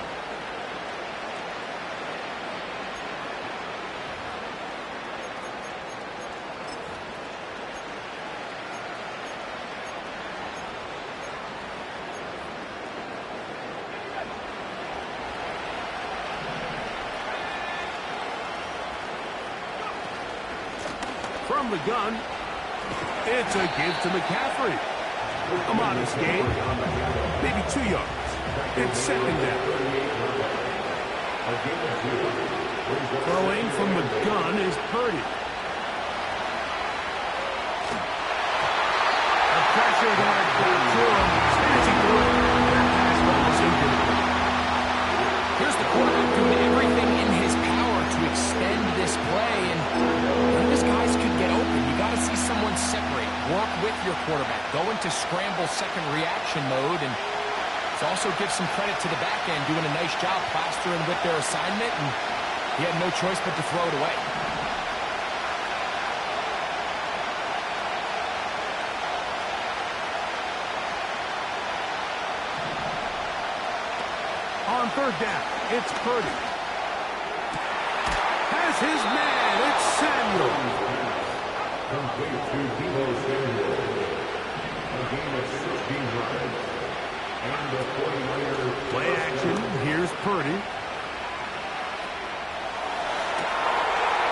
From the gun, it's a give to McCaffrey. A modest gain, maybe 2 yards. It's 2nd down. Throwing from the gun is Purdy. A pressure guard got to him. Snatching through it. That pass ball is incomplete. Here's the quarterback doing everything in his power to extend this play, and none of his guys could get open. You got to see someone separate, work with your quarterback, go into scramble second reaction mode, and also give some credit to the back end, doing a nice job plastering with their assignment, and he had no choice but to throw it away. On 3rd down, it's Purdy. Has his man, it's Samuel. Complete to Deebo Samuel. A game of 16 runs. And the 49ers. Play action, here's Purdy.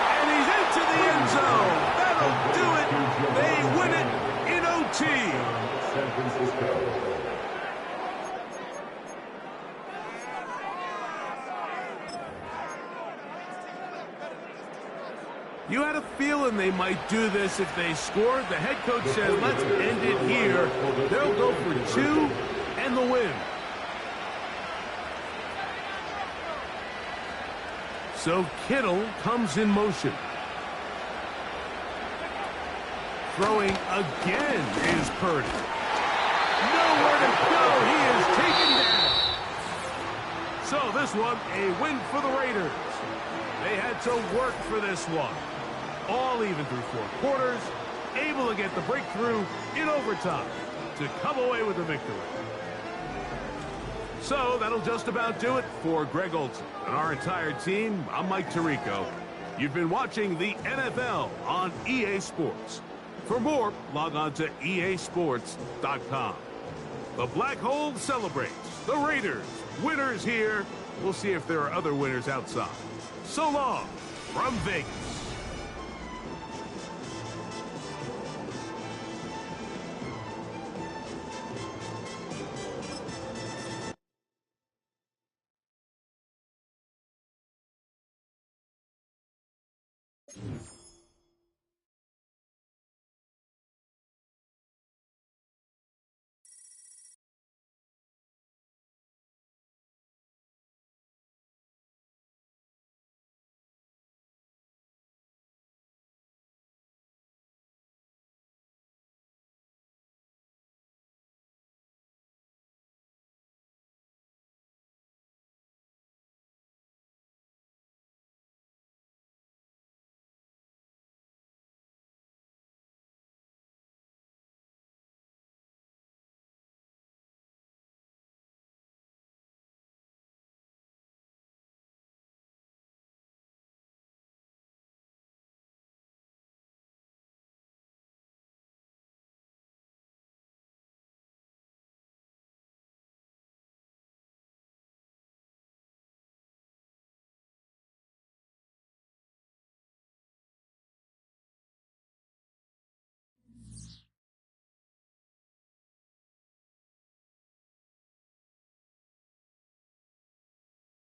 And he's into the end zone. That'll do it. They win it in OT. San Francisco. You had a feeling they might do this if they scored. The head coach says, let's end it here. They'll go for 2 and the win. So Kittle comes in motion. Throwing again is Purdy. Nowhere to go. He is taken down. So this one, a win for the Raiders. They had to work for this one. All even through 4 quarters. Able to get the breakthrough in overtime to come away with the victory. So that'll just about do it for Greg Olson and our entire team. I'm Mike Tirico. You've been watching the NFL on EA Sports. For more, log on to easports.com. The Black Hole celebrates. The Raiders, winners here. We'll see if there are other winners outside. So long from Vegas. Yes.